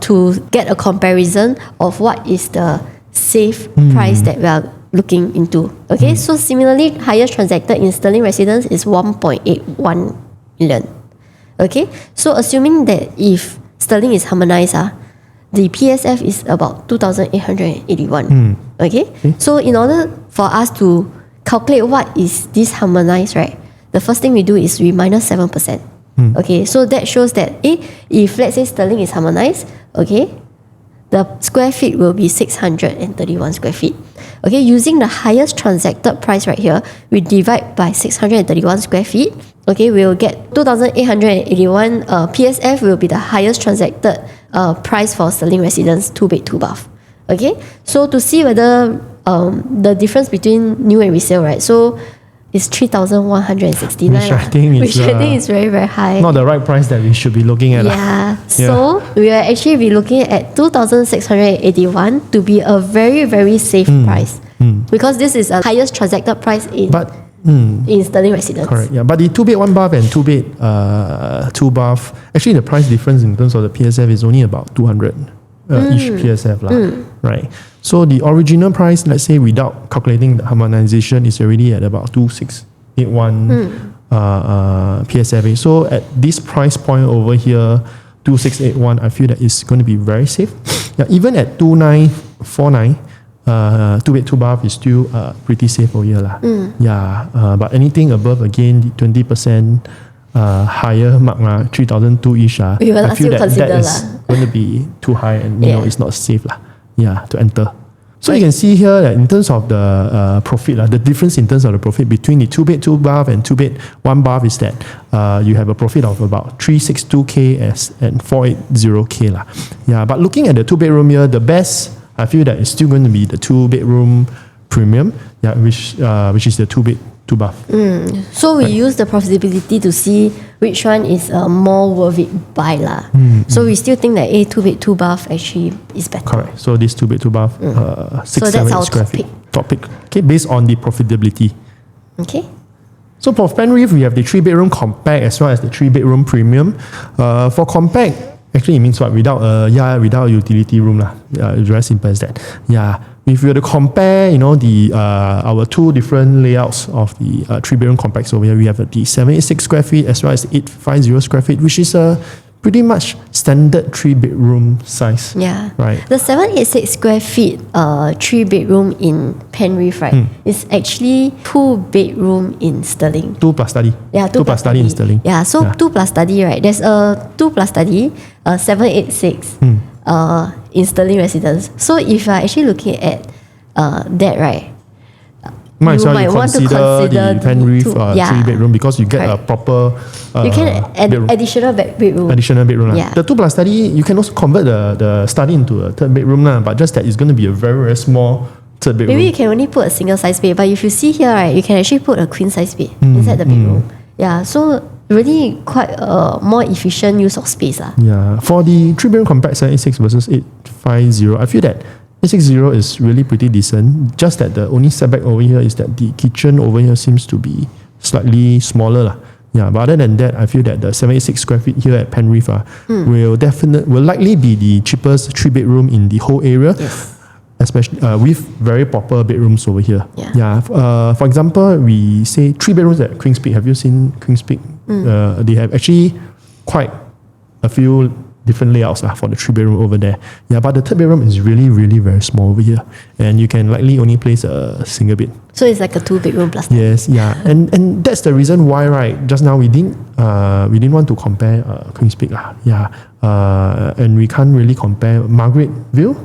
to get a comparison of what is the safe price that we are looking into. Okay, so similarly, highest transacted in Sterling residence is 1.81 million. Okay, so assuming that if Sterling is harmonized, the PSF is about 2,881. Okay, so in order for us to calculate what is this harmonized, right, the first thing we do is we minus 7%. Okay, so that shows that if let's say Sterling is harmonized, okay, the square feet will be 631 square feet. Okay, using the highest transacted price right here, we divide by 631 square feet. Okay, we'll get 2,881 PSF will be the highest transacted price for Sterling residence 2-bed, 2-bath. Okay, so to see whether the difference between new and resale, right? So it's 3,169. Which I think is very, very high. Not the right price that we should be looking at. Yeah. So we will actually be looking at 2,681 to be a very, very safe price. Because this is the highest transacted price in Sterling residence. Correct. Yeah. But the 2-bed, 1-bath and 2-bed, 2-bath, actually the price difference in terms of the PSF is only about 200 each PSF lah. Right. So the original price, let's say without calculating the harmonization, is already at about 2,681 PSF. So at this price point over here, 2,681, I feel that it's going to be very safe. Yeah, even at 2,949, 2-bed, 2-bath is still pretty safe over here lah. Yeah, but anything above again the 20% higher mark 3,002-ish, I feel that is going to be too high and it's not safe lah. Yeah, to enter. So you can see here that in terms of the profit, the difference in terms of the profit between the 2-bed, 2-bath and 2-bed, 1-bath is that you have a profit of about 362K and 480K lah. Yeah, but looking at the 2-bedroom here, the best I feel that it's still going to be the 2-bedroom premium, yeah, which is the 2-bed, 2-bath. So we use the profitability to see which one is more worth it buy lah. So we still think that 2-bed, 2-bath actually is better. Correct. So this 2-bed, 2-bath, 678 square feet. Top pick. Okay, based on the profitability. Okay. So for Penrith, we have the 3-bedroom compact as well as the 3-bedroom premium. For compact, actually it means what? Without without utility room lah. It's very simple as that. Yeah. If we were to compare, our 2 different layouts of the 3-bedroom compacts over here, we have the 786 square feet as well as the 850 square feet, which is a pretty much standard 3-bedroom size. Yeah. Right. The 786 square feet 3-bedroom in Penrith, right, is actually 2-bedroom in Sterling. 2 plus study. Yeah, 2 plus study in Sterling. Yeah, so 2 plus study, right? There's a 2 plus study, 786 in Sterling residence. So if you're actually looking at that, right, might you might want to consider the Penrith 3-bedroom because you get a proper you can add additional bedroom. Additional bedroom. Yeah. The 2 plus study, you can also convert the study into a 3rd bedroom, but just that it's going to be a very, very small third bedroom. Maybe you can only put a single size bed, but if you see here, right, you can actually put a queen size bed inside the bedroom. Yeah, so really quite a more efficient use of space. Yeah, for the 3-bedroom compact 786 versus 850, I feel that 860 is really pretty decent. Just that the only setback over here is that the kitchen over here seems to be slightly smaller lah. Yeah, but other than that, I feel that the 786 square feet here at Penrith will likely be the cheapest 3-bedroom in the whole area. Yes. Especially with very proper bedrooms over here. Yeah. For example, we say 3 bedrooms at Queen's Peak. Have you seen Queen's Peak? They have actually quite a few different layouts for the 3-bedroom over there. Yeah, but the 3rd bedroom is really, really very small over here, and you can likely only place a single bed. So it's like a 2-bedroom plus. Yes, yeah, and that's the reason why, right? Just now we didn't want to compare Queen's Peak, and we can't really compare Margaret View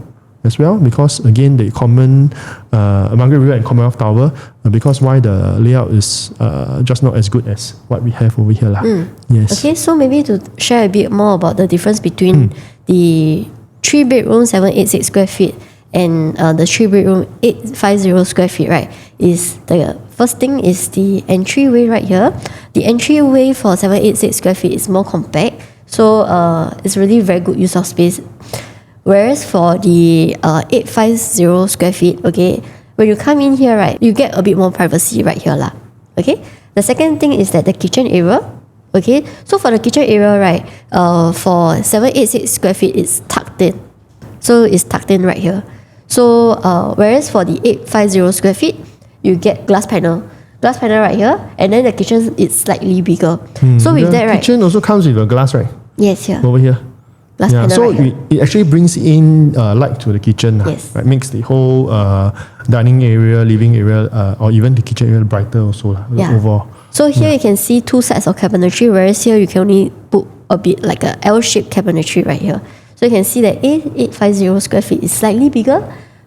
as well, because again the common Margaret View and Commonwealth Tower, because why the layout is just not as good as what we have over here. Yes. Okay, so maybe to share a bit more about the difference between the 3-bedroom 786 square feet and the 3-bedroom 850 square feet, right, is the first thing is the entryway right here. The entryway for 786 square feet is more compact, so it's really very good use of space. Whereas for the 850 square feet, okay, when you come in here, right, you get a bit more privacy right here lah. Okay. The second thing is that the kitchen area. Okay. So for the kitchen area, right, for 786 square feet, it's tucked in. So it's tucked in right here. So whereas for the 850 square feet, you get glass panel right here, and then the kitchen is slightly bigger. So with that, right, kitchen also comes with a glass, right? Yes, here. Over here. So right it actually brings in light to the kitchen. Yes. Right? Makes the whole dining area, living area, or even the kitchen area brighter also overall. So here you can see 2 sets of cabinetry, whereas here you can only put a bit like a L-shaped cabinetry right here. So you can see that 850 square feet is slightly bigger.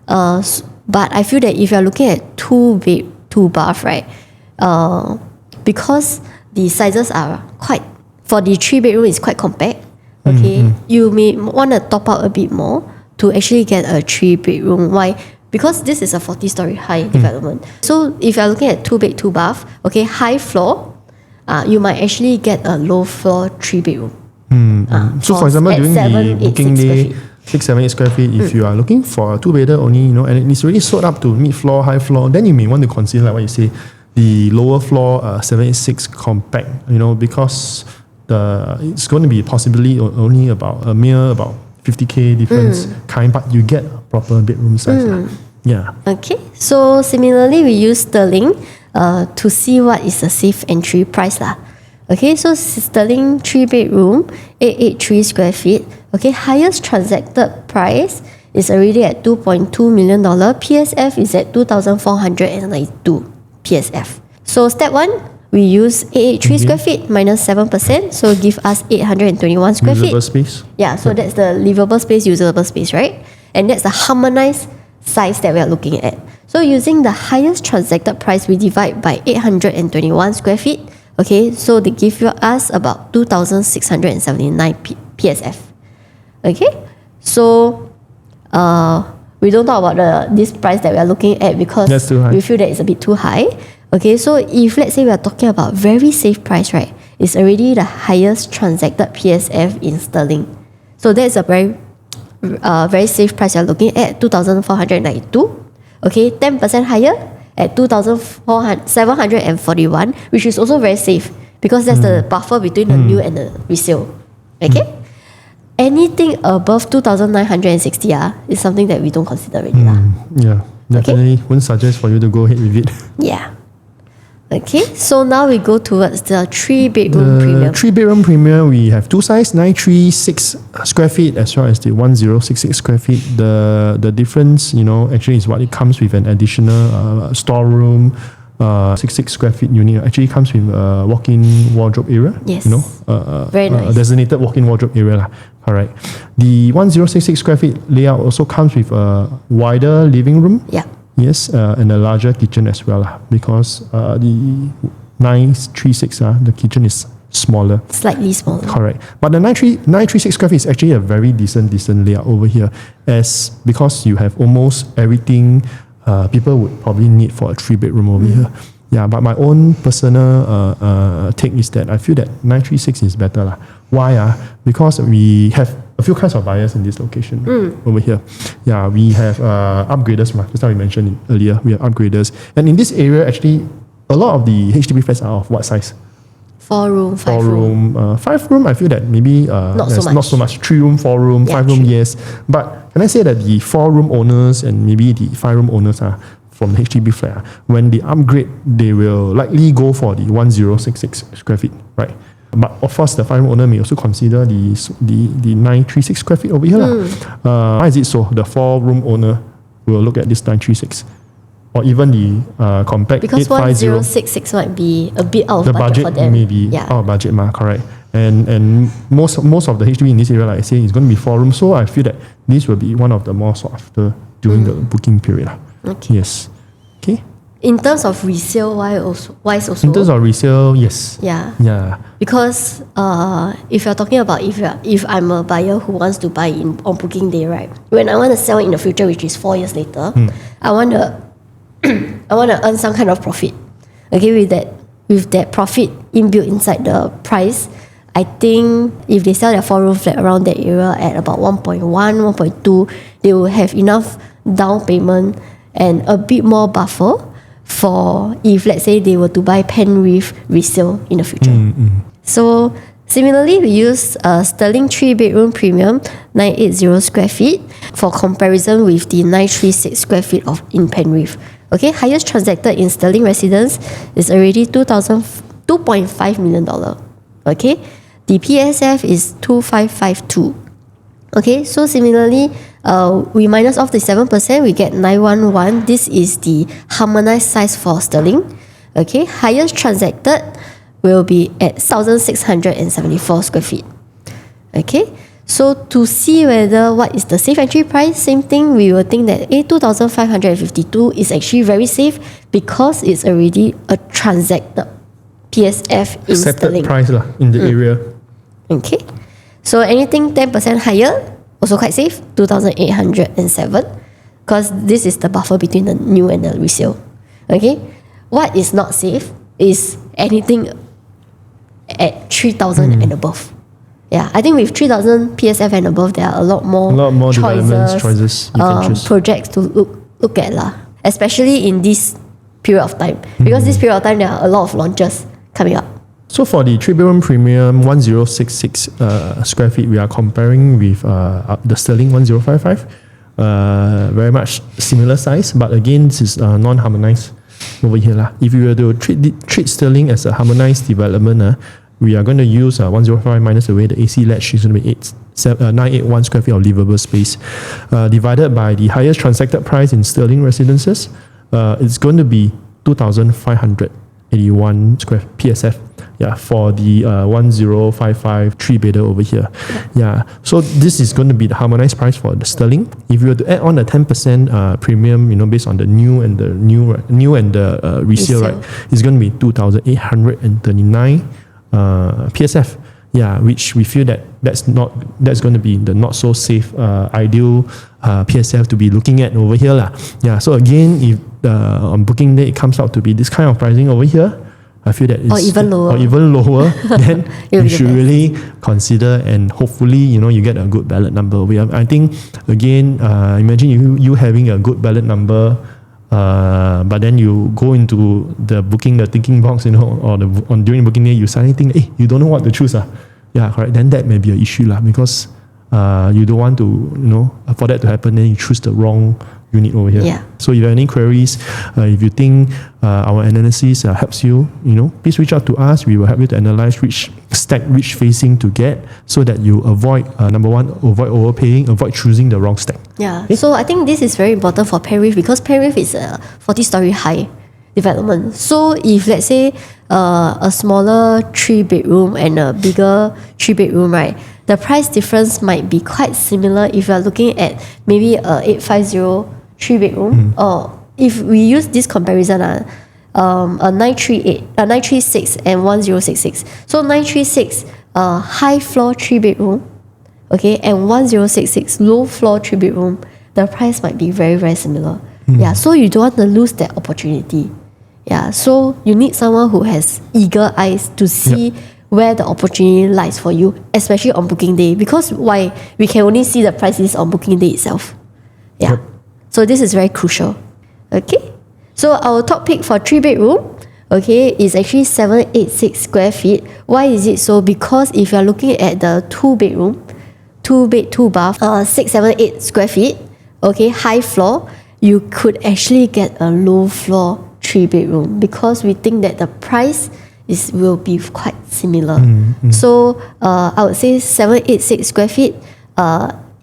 But I feel that if you're looking at 2 bed, 2 bath, right, because the sizes are quite, for the 3-bedroom is quite compact. Okay, you may want to top up a bit more to actually get a 3-bedroom. Why? Because this is a 40-story high development. So if you're looking at 2 bed, 2 bath, okay, high floor, you might actually get a low floor 3-bedroom. So for example, during the booking day, 678 square feet, if you are looking for a 2-bedder only, and it's really sold up to mid-floor, high floor, then you may want to consider, like what you say, the lower floor 786 compact, because it's going to be possibly only about 50k difference kind, but you get a proper bedroom size. Yeah. Okay. So similarly, we use sterling to see what is the safe entry price lah. Okay, so sterling 3-bedroom, 883 square feet. Okay, highest transacted price is already at $2.2 million. PSF is at 2,492 PSF. So step 1. We use 883 square feet minus 7%, so give us 821 square feet. Usable space. Yeah, so that's the livable space, usable space, right? And that's the harmonized size that we are looking at. So using the highest transacted price, we divide by 821 square feet. Okay, so they give us about 2,679 PSF. Okay, so we don't talk about this price that we are looking at because we feel that it's a bit too high. Okay, so if let's say we are talking about very safe price, right, it's already the highest transacted PSF in sterling. So that's a very safe price you're looking at, 2,492. Okay, 10% higher at 2,741, which is also very safe because that's the buffer between the new and the resale. Okay, anything above 2,960 is something that we don't consider already. Yeah, definitely wouldn't suggest for you to go ahead with it. Yeah. Okay, so now we go towards the 3-bedroom premium. 3-bedroom premium, we have 2 sizes, 936 square feet as well as the 1066 square feet. The difference, actually is what it comes with an additional storeroom. 66 square feet unit actually comes with a walk-in wardrobe area. Yes. Very nice. Designated walk-in wardrobe area. Alright. The 1066 square feet layout also comes with a wider living room. Yeah. Yes, and a larger kitchen as well, because the 936, the kitchen is smaller. Slightly smaller. Correct. But the 936 square feet is actually a very decent layout over here, because you have almost everything people would probably need for a 3-bedroom over here. Yeah, but my own personal take is that I feel that 936 is better lah. Why? Because we have a few kinds of buyers in this location over here. Yeah, we have upgraders. Just now we mentioned it earlier, we have upgraders. And in this area, actually, a lot of the HDB flats are of what size? 4-room, 5-room. 5-room, I feel that maybe not so much. 3-room, 4-room, 5-room, yes. But can I say that the 4-room owners and maybe the 5-room owners are from the HDB flat, when they upgrade, they will likely go for the 1066 square feet, right? But of course, the 5-room owner may also consider the 936 square feet over here. Why is it so? The 4-room owner will look at this 936. Or even the compact because 850. 1066 might be a bit out of the budget for them. May be out of budget, correct. And most of the HDB in this area, like I say, is going to be 4-room. So I feel that this will be one of the more sought after during the booking period. Okay. Yes. Okay. In terms of resale, wise also. In terms of resale, yes. Yeah. Yeah. Because if you're talking about if I'm a buyer who wants to buy on booking day, right? When I want to sell in the future, which is 4 years later, I want to earn some kind of profit. Okay, with that profit inbuilt inside the price, I think if they sell their 4-room flat around that area at about 1.1, 1.2, they will have enough down payment and a bit more buffer for if let's say they were to buy Penrith resale in the future. So similarly, we use Sterling 3-bedroom premium 980 square feet for comparison with the 936 square feet in Penrith. Okay, highest transacted in Sterling residence is already $2.5 million. Okay, the PSF is 2552. Okay, so similarly, we minus off the 7%, we get 911. This is the harmonized size for Sterling. Okay, highest transacted will be at 1,674 square feet. Okay, so to see whether what is the safe entry price, same thing, we will think that 2,552 is actually very safe because it's already a transacted PSF in Accepted Sterling. price in the area. Okay, so anything 10% higher, also quite safe, 2,807, because this is the buffer between the new and the resale. Okay, what is not safe is anything at 3,000 and above. Yeah, I think with 3,000 PSF and above, there are a lot more choices you can choose. projects to look at especially in this period of time, because this period of time there are a lot of launches coming up. So for the 3-bedroom premium 1066 square feet, we are comparing with the Sterling 1055. Very much similar size, but again, this is non-harmonized over here. If you were to treat Sterling as a harmonized development, we are going to use 105 minus away the AC latch is going to be 981 square feet of livable space, divided by the highest transacted price in Sterling residences. It's going to be 2,581 square PSF. Yeah, for the 1055 3-bedder over here. Yeah, so this is going to be the harmonized price for the Sterling. If you were to add on a 10% premium, based on the new and the resale, right, it's going to be 2,839 PSF. Yeah, which we feel that's going to be the not so safe ideal PSF to be looking at over here. Yeah, so again, if on booking day it comes out to be this kind of pricing over here, I feel that it's or even lower, then you should really consider, and hopefully you get a good ballot number. I think again, imagine you having a good ballot number, but then you go into the thinking box, or during booking day you suddenly think, hey, you don't know what to choose. Yeah, correct. Then that may be an issue because you don't want to, for that to happen, then you choose the wrong unit over here. Yeah. So if you have any queries, if you think our analysis helps you, please reach out to us. We will help you to analyze which stack, which facing to get, so that you avoid, number one, avoid overpaying, avoid choosing the wrong stack. Yeah. Okay? So I think this is very important for Penrith, because Penrith is a 40-story high development. So if let's say a smaller 3-bedroom and a bigger 3-bedroom, right, the price difference might be quite similar if you are looking at maybe a 850 3-bedroom, or if we use this comparison, a 936 and 1066. So 936 high floor 3-bedroom, okay, and 1066 low floor 3-bedroom, the price might be very, very similar. Yeah, so you don't want to lose that opportunity. Yeah, so you need someone who has eager eyes to see where the opportunity lies for you, especially on booking day. Because why? We can only see the price list on booking day itself. Yeah. Yep. So this is very crucial. Okay. So our top pick for 3-bedroom, okay, is actually 786 square feet. Why is it so? Because if you're looking at the 2-bedroom, 2-bed, 2-bath, 678 square feet, okay, high floor, you could actually get a low floor 3-bedroom because we think that the price will be quite similar. So I would say 786 square feet.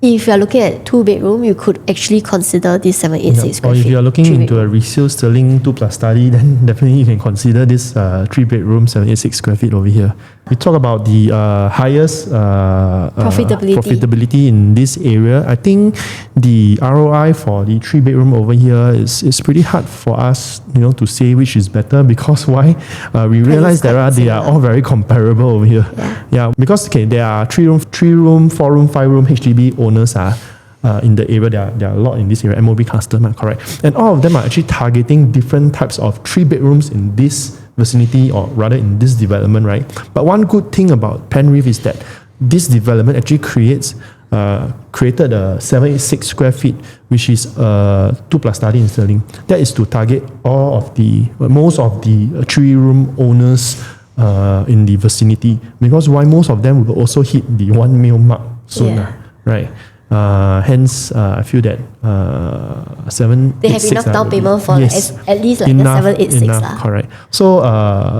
If you are looking at 2-bedroom, you could actually consider this 786 square or feet. if you are looking into a resale sterling 2+ study, then definitely you can consider this 3-bedroom 786 square feet over here. We talk about the highest profitability in this area. I think the ROI for the 3-bedroom over here is pretty hard for us, to say which is better, because why? We realize they are all very comparable over here. Yeah, because there are 3-room, 4-room, 5-room HDB owners in the area. There are a lot in this area, MOB customer, correct? And all of them are actually targeting different types of 3-bedrooms in this vicinity, or rather in this development, right? But one good thing about Penrith is that this development actually created a 786 square feet, which is a 2+ study in sterling. That is to target most of the 3-room owners in the vicinity, because why? Most of them will also hit the 1 mil mark soon, right? Hence, I feel that 786 they have enough down payment for at least like enough, the 786. Correct. So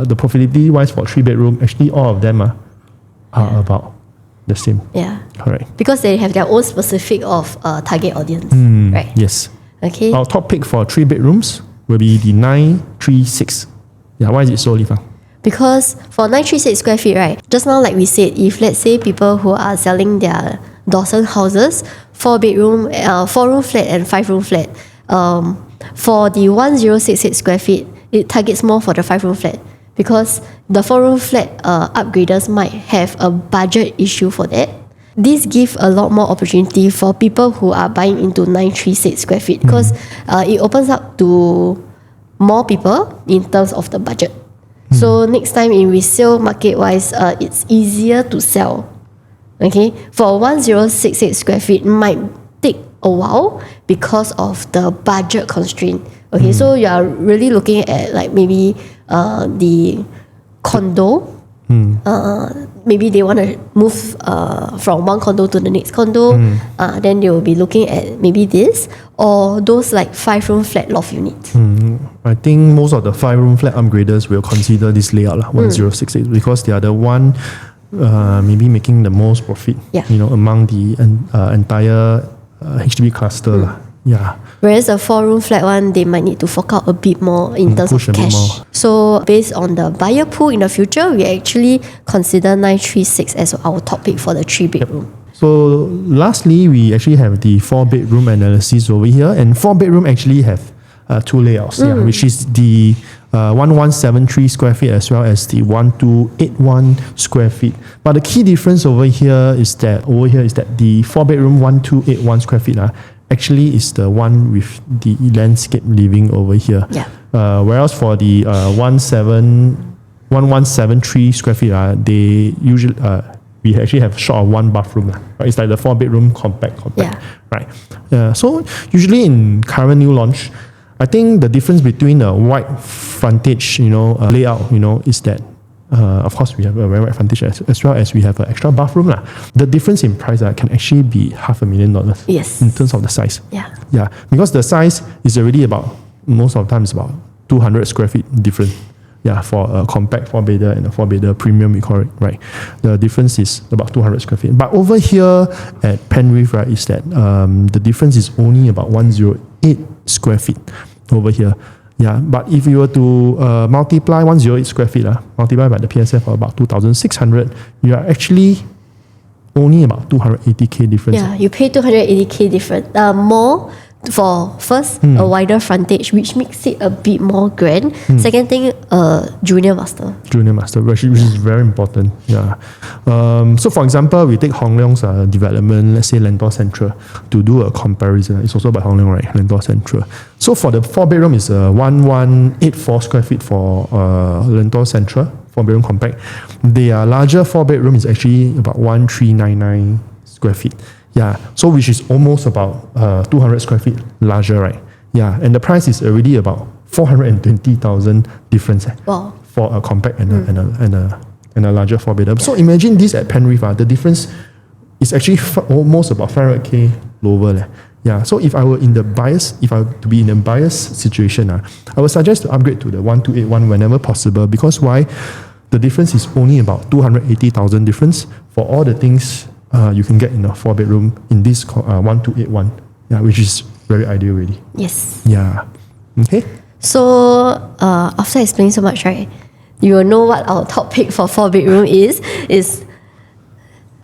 the profitability wise for 3-bedroom, actually all of them are about the same. Yeah. Correct. Because they have their own specific of target audience, right? Yes. Okay. Our top pick for 3-bedrooms will be the 936. Yeah, why is it so, Li Fang? Because for 936 square feet, right, just now like we said, if let's say people who are selling their Dawson houses, 4-bedroom, 4-room flat and 5-room flat, for the 1068 square feet, it targets more for the 5-room flat, because the 4-room flat upgraders might have a budget issue for that. This gives a lot more opportunity for people who are buying into 936 square feet, because it opens up to more people in terms of the budget. So next time in resale market wise, it's easier to sell. Okay, for 1068 square feet might take a while because of the budget constraint. Okay, so you are really looking at like maybe the condo. Maybe they want to move from one condo to the next condo. Then they will be looking at maybe this, or those like 5-room flat loft units. I think most of the 5-room flat upgraders will consider this layout 1068, because they are the one maybe making the most profit, among the entire HDB cluster. Yeah. Whereas a 4-room flat one, they might need to fork out a bit more in terms of cash. So based on the buyer pool in the future, we actually consider 936 as our top pick for the 3-bedroom. So lastly, we actually have the 4-bedroom analysis over here, and 4-bedroom actually have 2 layouts, which is the 1173 square feet as well as the 1281 square feet. But the key difference over here is that the 4-bedroom 1281 square feet actually is the one with the landscape living over here. Whereas for the 1173 square feet, they usually we actually have short of 1 bathroom. Right? It's like the 4-bedroom compact. Right. So usually in current new launch, I think the difference between a wide frontage, layout, is that of course we have a very wide frontage as well as we have an extra bathroom. The difference in price can actually be $500,000. Yes. In terms of the size. Yeah. Because the size is already about, most of the time it's about 200 square feet different. Yeah, for a compact 4-bedder and a 4-bedder premium, we call it, right? The difference is about 200 square feet. But over here at Penrith, right, is that the difference is only about 108 square feet over here. Yeah, but if you were to multiply 108 square feet, multiply by the PSF for about 2,600, you are actually only about 280K difference. Yeah, you pay 280K difference more for first, a wider frontage, which makes it a bit more grand. Second thing, junior master. Junior master, which is very important. Yeah. So for example, we take Hong Leong's development, let's say Lentor Central, to do a comparison. It's also by Hong Leong, right? Lentor Central. So for the 4-bedroom is 1184 square feet for Lentor Central, 4-bedroom compact. The larger 4-bedroom is actually about 1399 square feet. Yeah, so which is almost about 200 square feet larger, right? Yeah, and the price is already about 420,000 difference Wow. for a compact and a larger 4-bedroom. So imagine this at Penrith, the difference is actually almost about 500k lower. Yeah, so if I were to be in a buyer's situation, I would suggest to upgrade to the 1281 whenever possible. Because why? The difference is only about 280,000 difference for all the things you can get in a 4-bedroom in this 1281, yeah, which is very ideal really. Yes. Yeah. Okay. So after explaining so much, right, you will know what our top pick for 4-bedroom is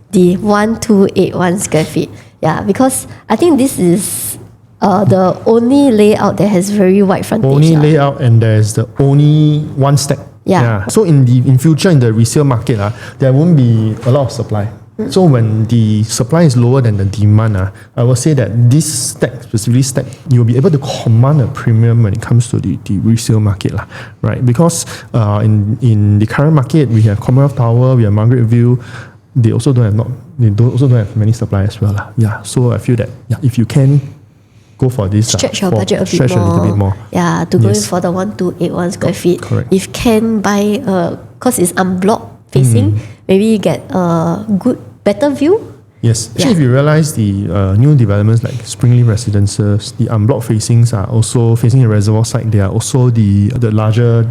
the 1281 square feet. Yeah, because I think this is the only layout that has very wide frontage. Only layout, and there's the only one stack. Yeah. So in future in the resale market, there won't be a lot of supply. So when the supply is lower than the demand, I will say that this specifically stack, you'll be able to command a premium when it comes to the resale market, right? Because in the current market, we have Commonwealth Tower, we have Margaret View. They also don't have many supply as well. Yeah. So I feel that if you can go for this, stretch your budget a little bit more. Yeah, to go in for the 1281 square feet. Correct. If can buy, because it's unblocked facing, maybe you get a better view. Yes. Actually, if you realize the new developments like Springleaf Residences, the unblocked facings are also facing the reservoir side. They are also the larger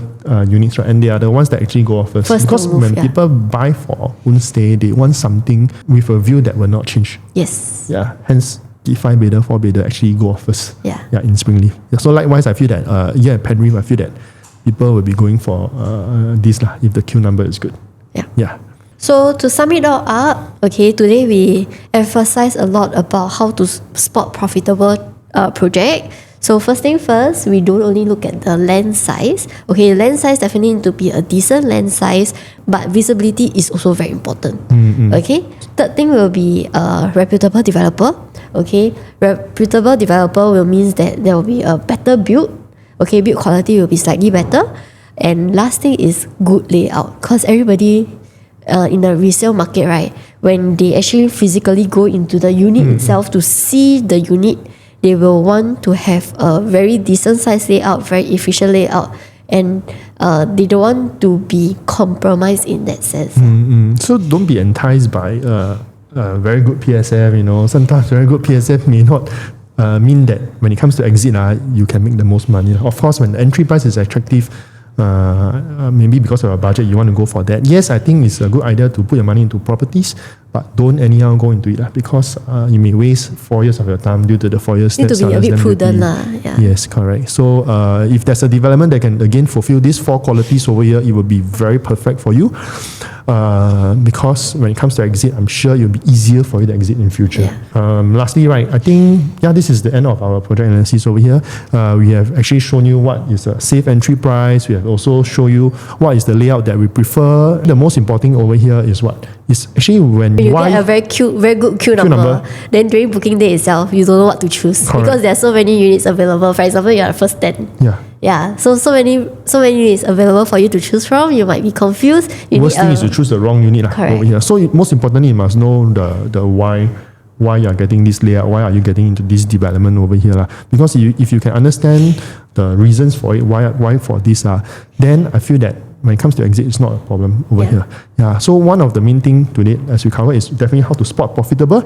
units, right? And they are the ones that actually go off first. Because when people buy for own stay, they want something with a view that will not change. Yes. Yeah. Hence, the 5-bedder, 4-bedder actually go off first. Yeah. Yeah, in Springleaf. Yeah, so likewise, I feel that at Penrith, I feel that people will be going for this if the queue number is good. Yeah. Yeah. So to sum it all up, okay, today we emphasize a lot about how to spot profitable project. So first thing first, we don't only look at the land size. Okay, land size definitely need to be a decent land size, but visibility is also very important. Okay, third thing will be a reputable developer. Okay, reputable developer will means that there will be a better build. Okay, build quality will be slightly better. And last thing is good layout, because everybody in the resale market, right, when they actually physically go into the unit itself to see the unit, they will want to have a very decent size layout, very efficient layout, and they don't want to be compromised in that sense. So don't be enticed by very good PSF. Sometimes very good PSF may not mean that when it comes to exit, you can make the most money. Of course, when the entry price is attractive, maybe because of your budget, you want to go for that. Yes, I think it's a good idea to put your money into properties, but don't anyhow go into it because you may waste 4 years of your time due to the 4 years. Need to be a bit prudent. Yes, correct. So if there's a development that can again fulfill these 4 qualities over here, it will be very perfect for you. Because when it comes to exit, I'm sure it will be easier for you to exit in future. Lastly, right, I think this is the end of our project analysis over here. We have actually shown you what is a safe entry price. We have also shown you what is the layout that we prefer. The most important thing over here is what? It's actually when you get a very good queue number, then during booking day itself, you don't know what to choose. Correct. Because there are so many units available. For example, you are first 10. Yeah. So many units available for you to choose from. You might be confused. Worst thing is to choose the wrong unit over here. So most importantly, you must know the why you are getting this layout. Why are you getting into this development over here? Because if you can understand the reasons for it, why for this, then I feel that when it comes to exit, it's not a problem over here. So one of the main thing today, as we cover, is definitely how to spot profitable.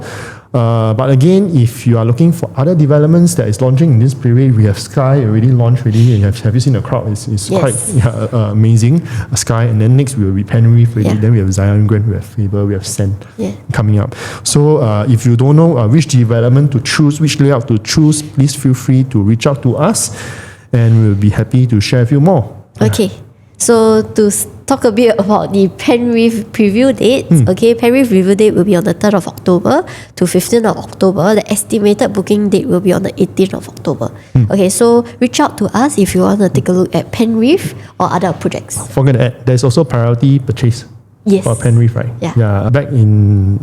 But again, if you are looking for other developments that is launching in this period, we have Sky already launched already. Have you seen the crowd? It's quite amazing. Sky, and then next we will be Penrith already. Then we have Zion Grand, we have Faber, we have Sand coming up. So if you don't know which development to choose, which layout to choose, please feel free to reach out to us, and we'll be happy to share with you more. Okay. So to talk a bit about the Penrith preview dates. Okay, Penrith review date will be on the 3rd of October to 15th of October. The estimated booking date will be on the 18th of October. Okay, so reach out to us if you want to take a look at Penrith or other projects. Forget that. There's also priority purchase. Yes. For Penrith, right? Yeah. Back in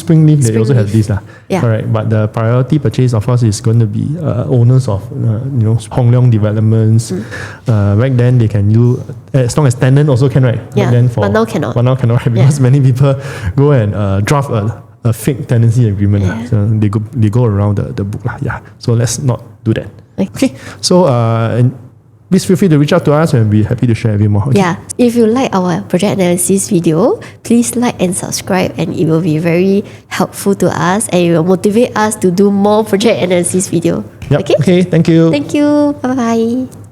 Springleaf, they also have this. Yeah. Correct. But the priority purchase, of course, is going to be owners of, Hong Leong developments. Back then, they can use, as long as tenant also can, right? Yeah, Back then but now cannot. But now cannot, right? Because many people go and draft a fake tenancy agreement. Yeah. So they go around the book. Yeah. So let's not do that. Okay. So, please feel free to reach out to us and we'll be happy to share with you more. Okay? Yeah, if you like our project analysis video, please like and subscribe, and it will be very helpful to us and it will motivate us to do more project analysis video. Yep. Okay, thank you. Thank you. Bye bye.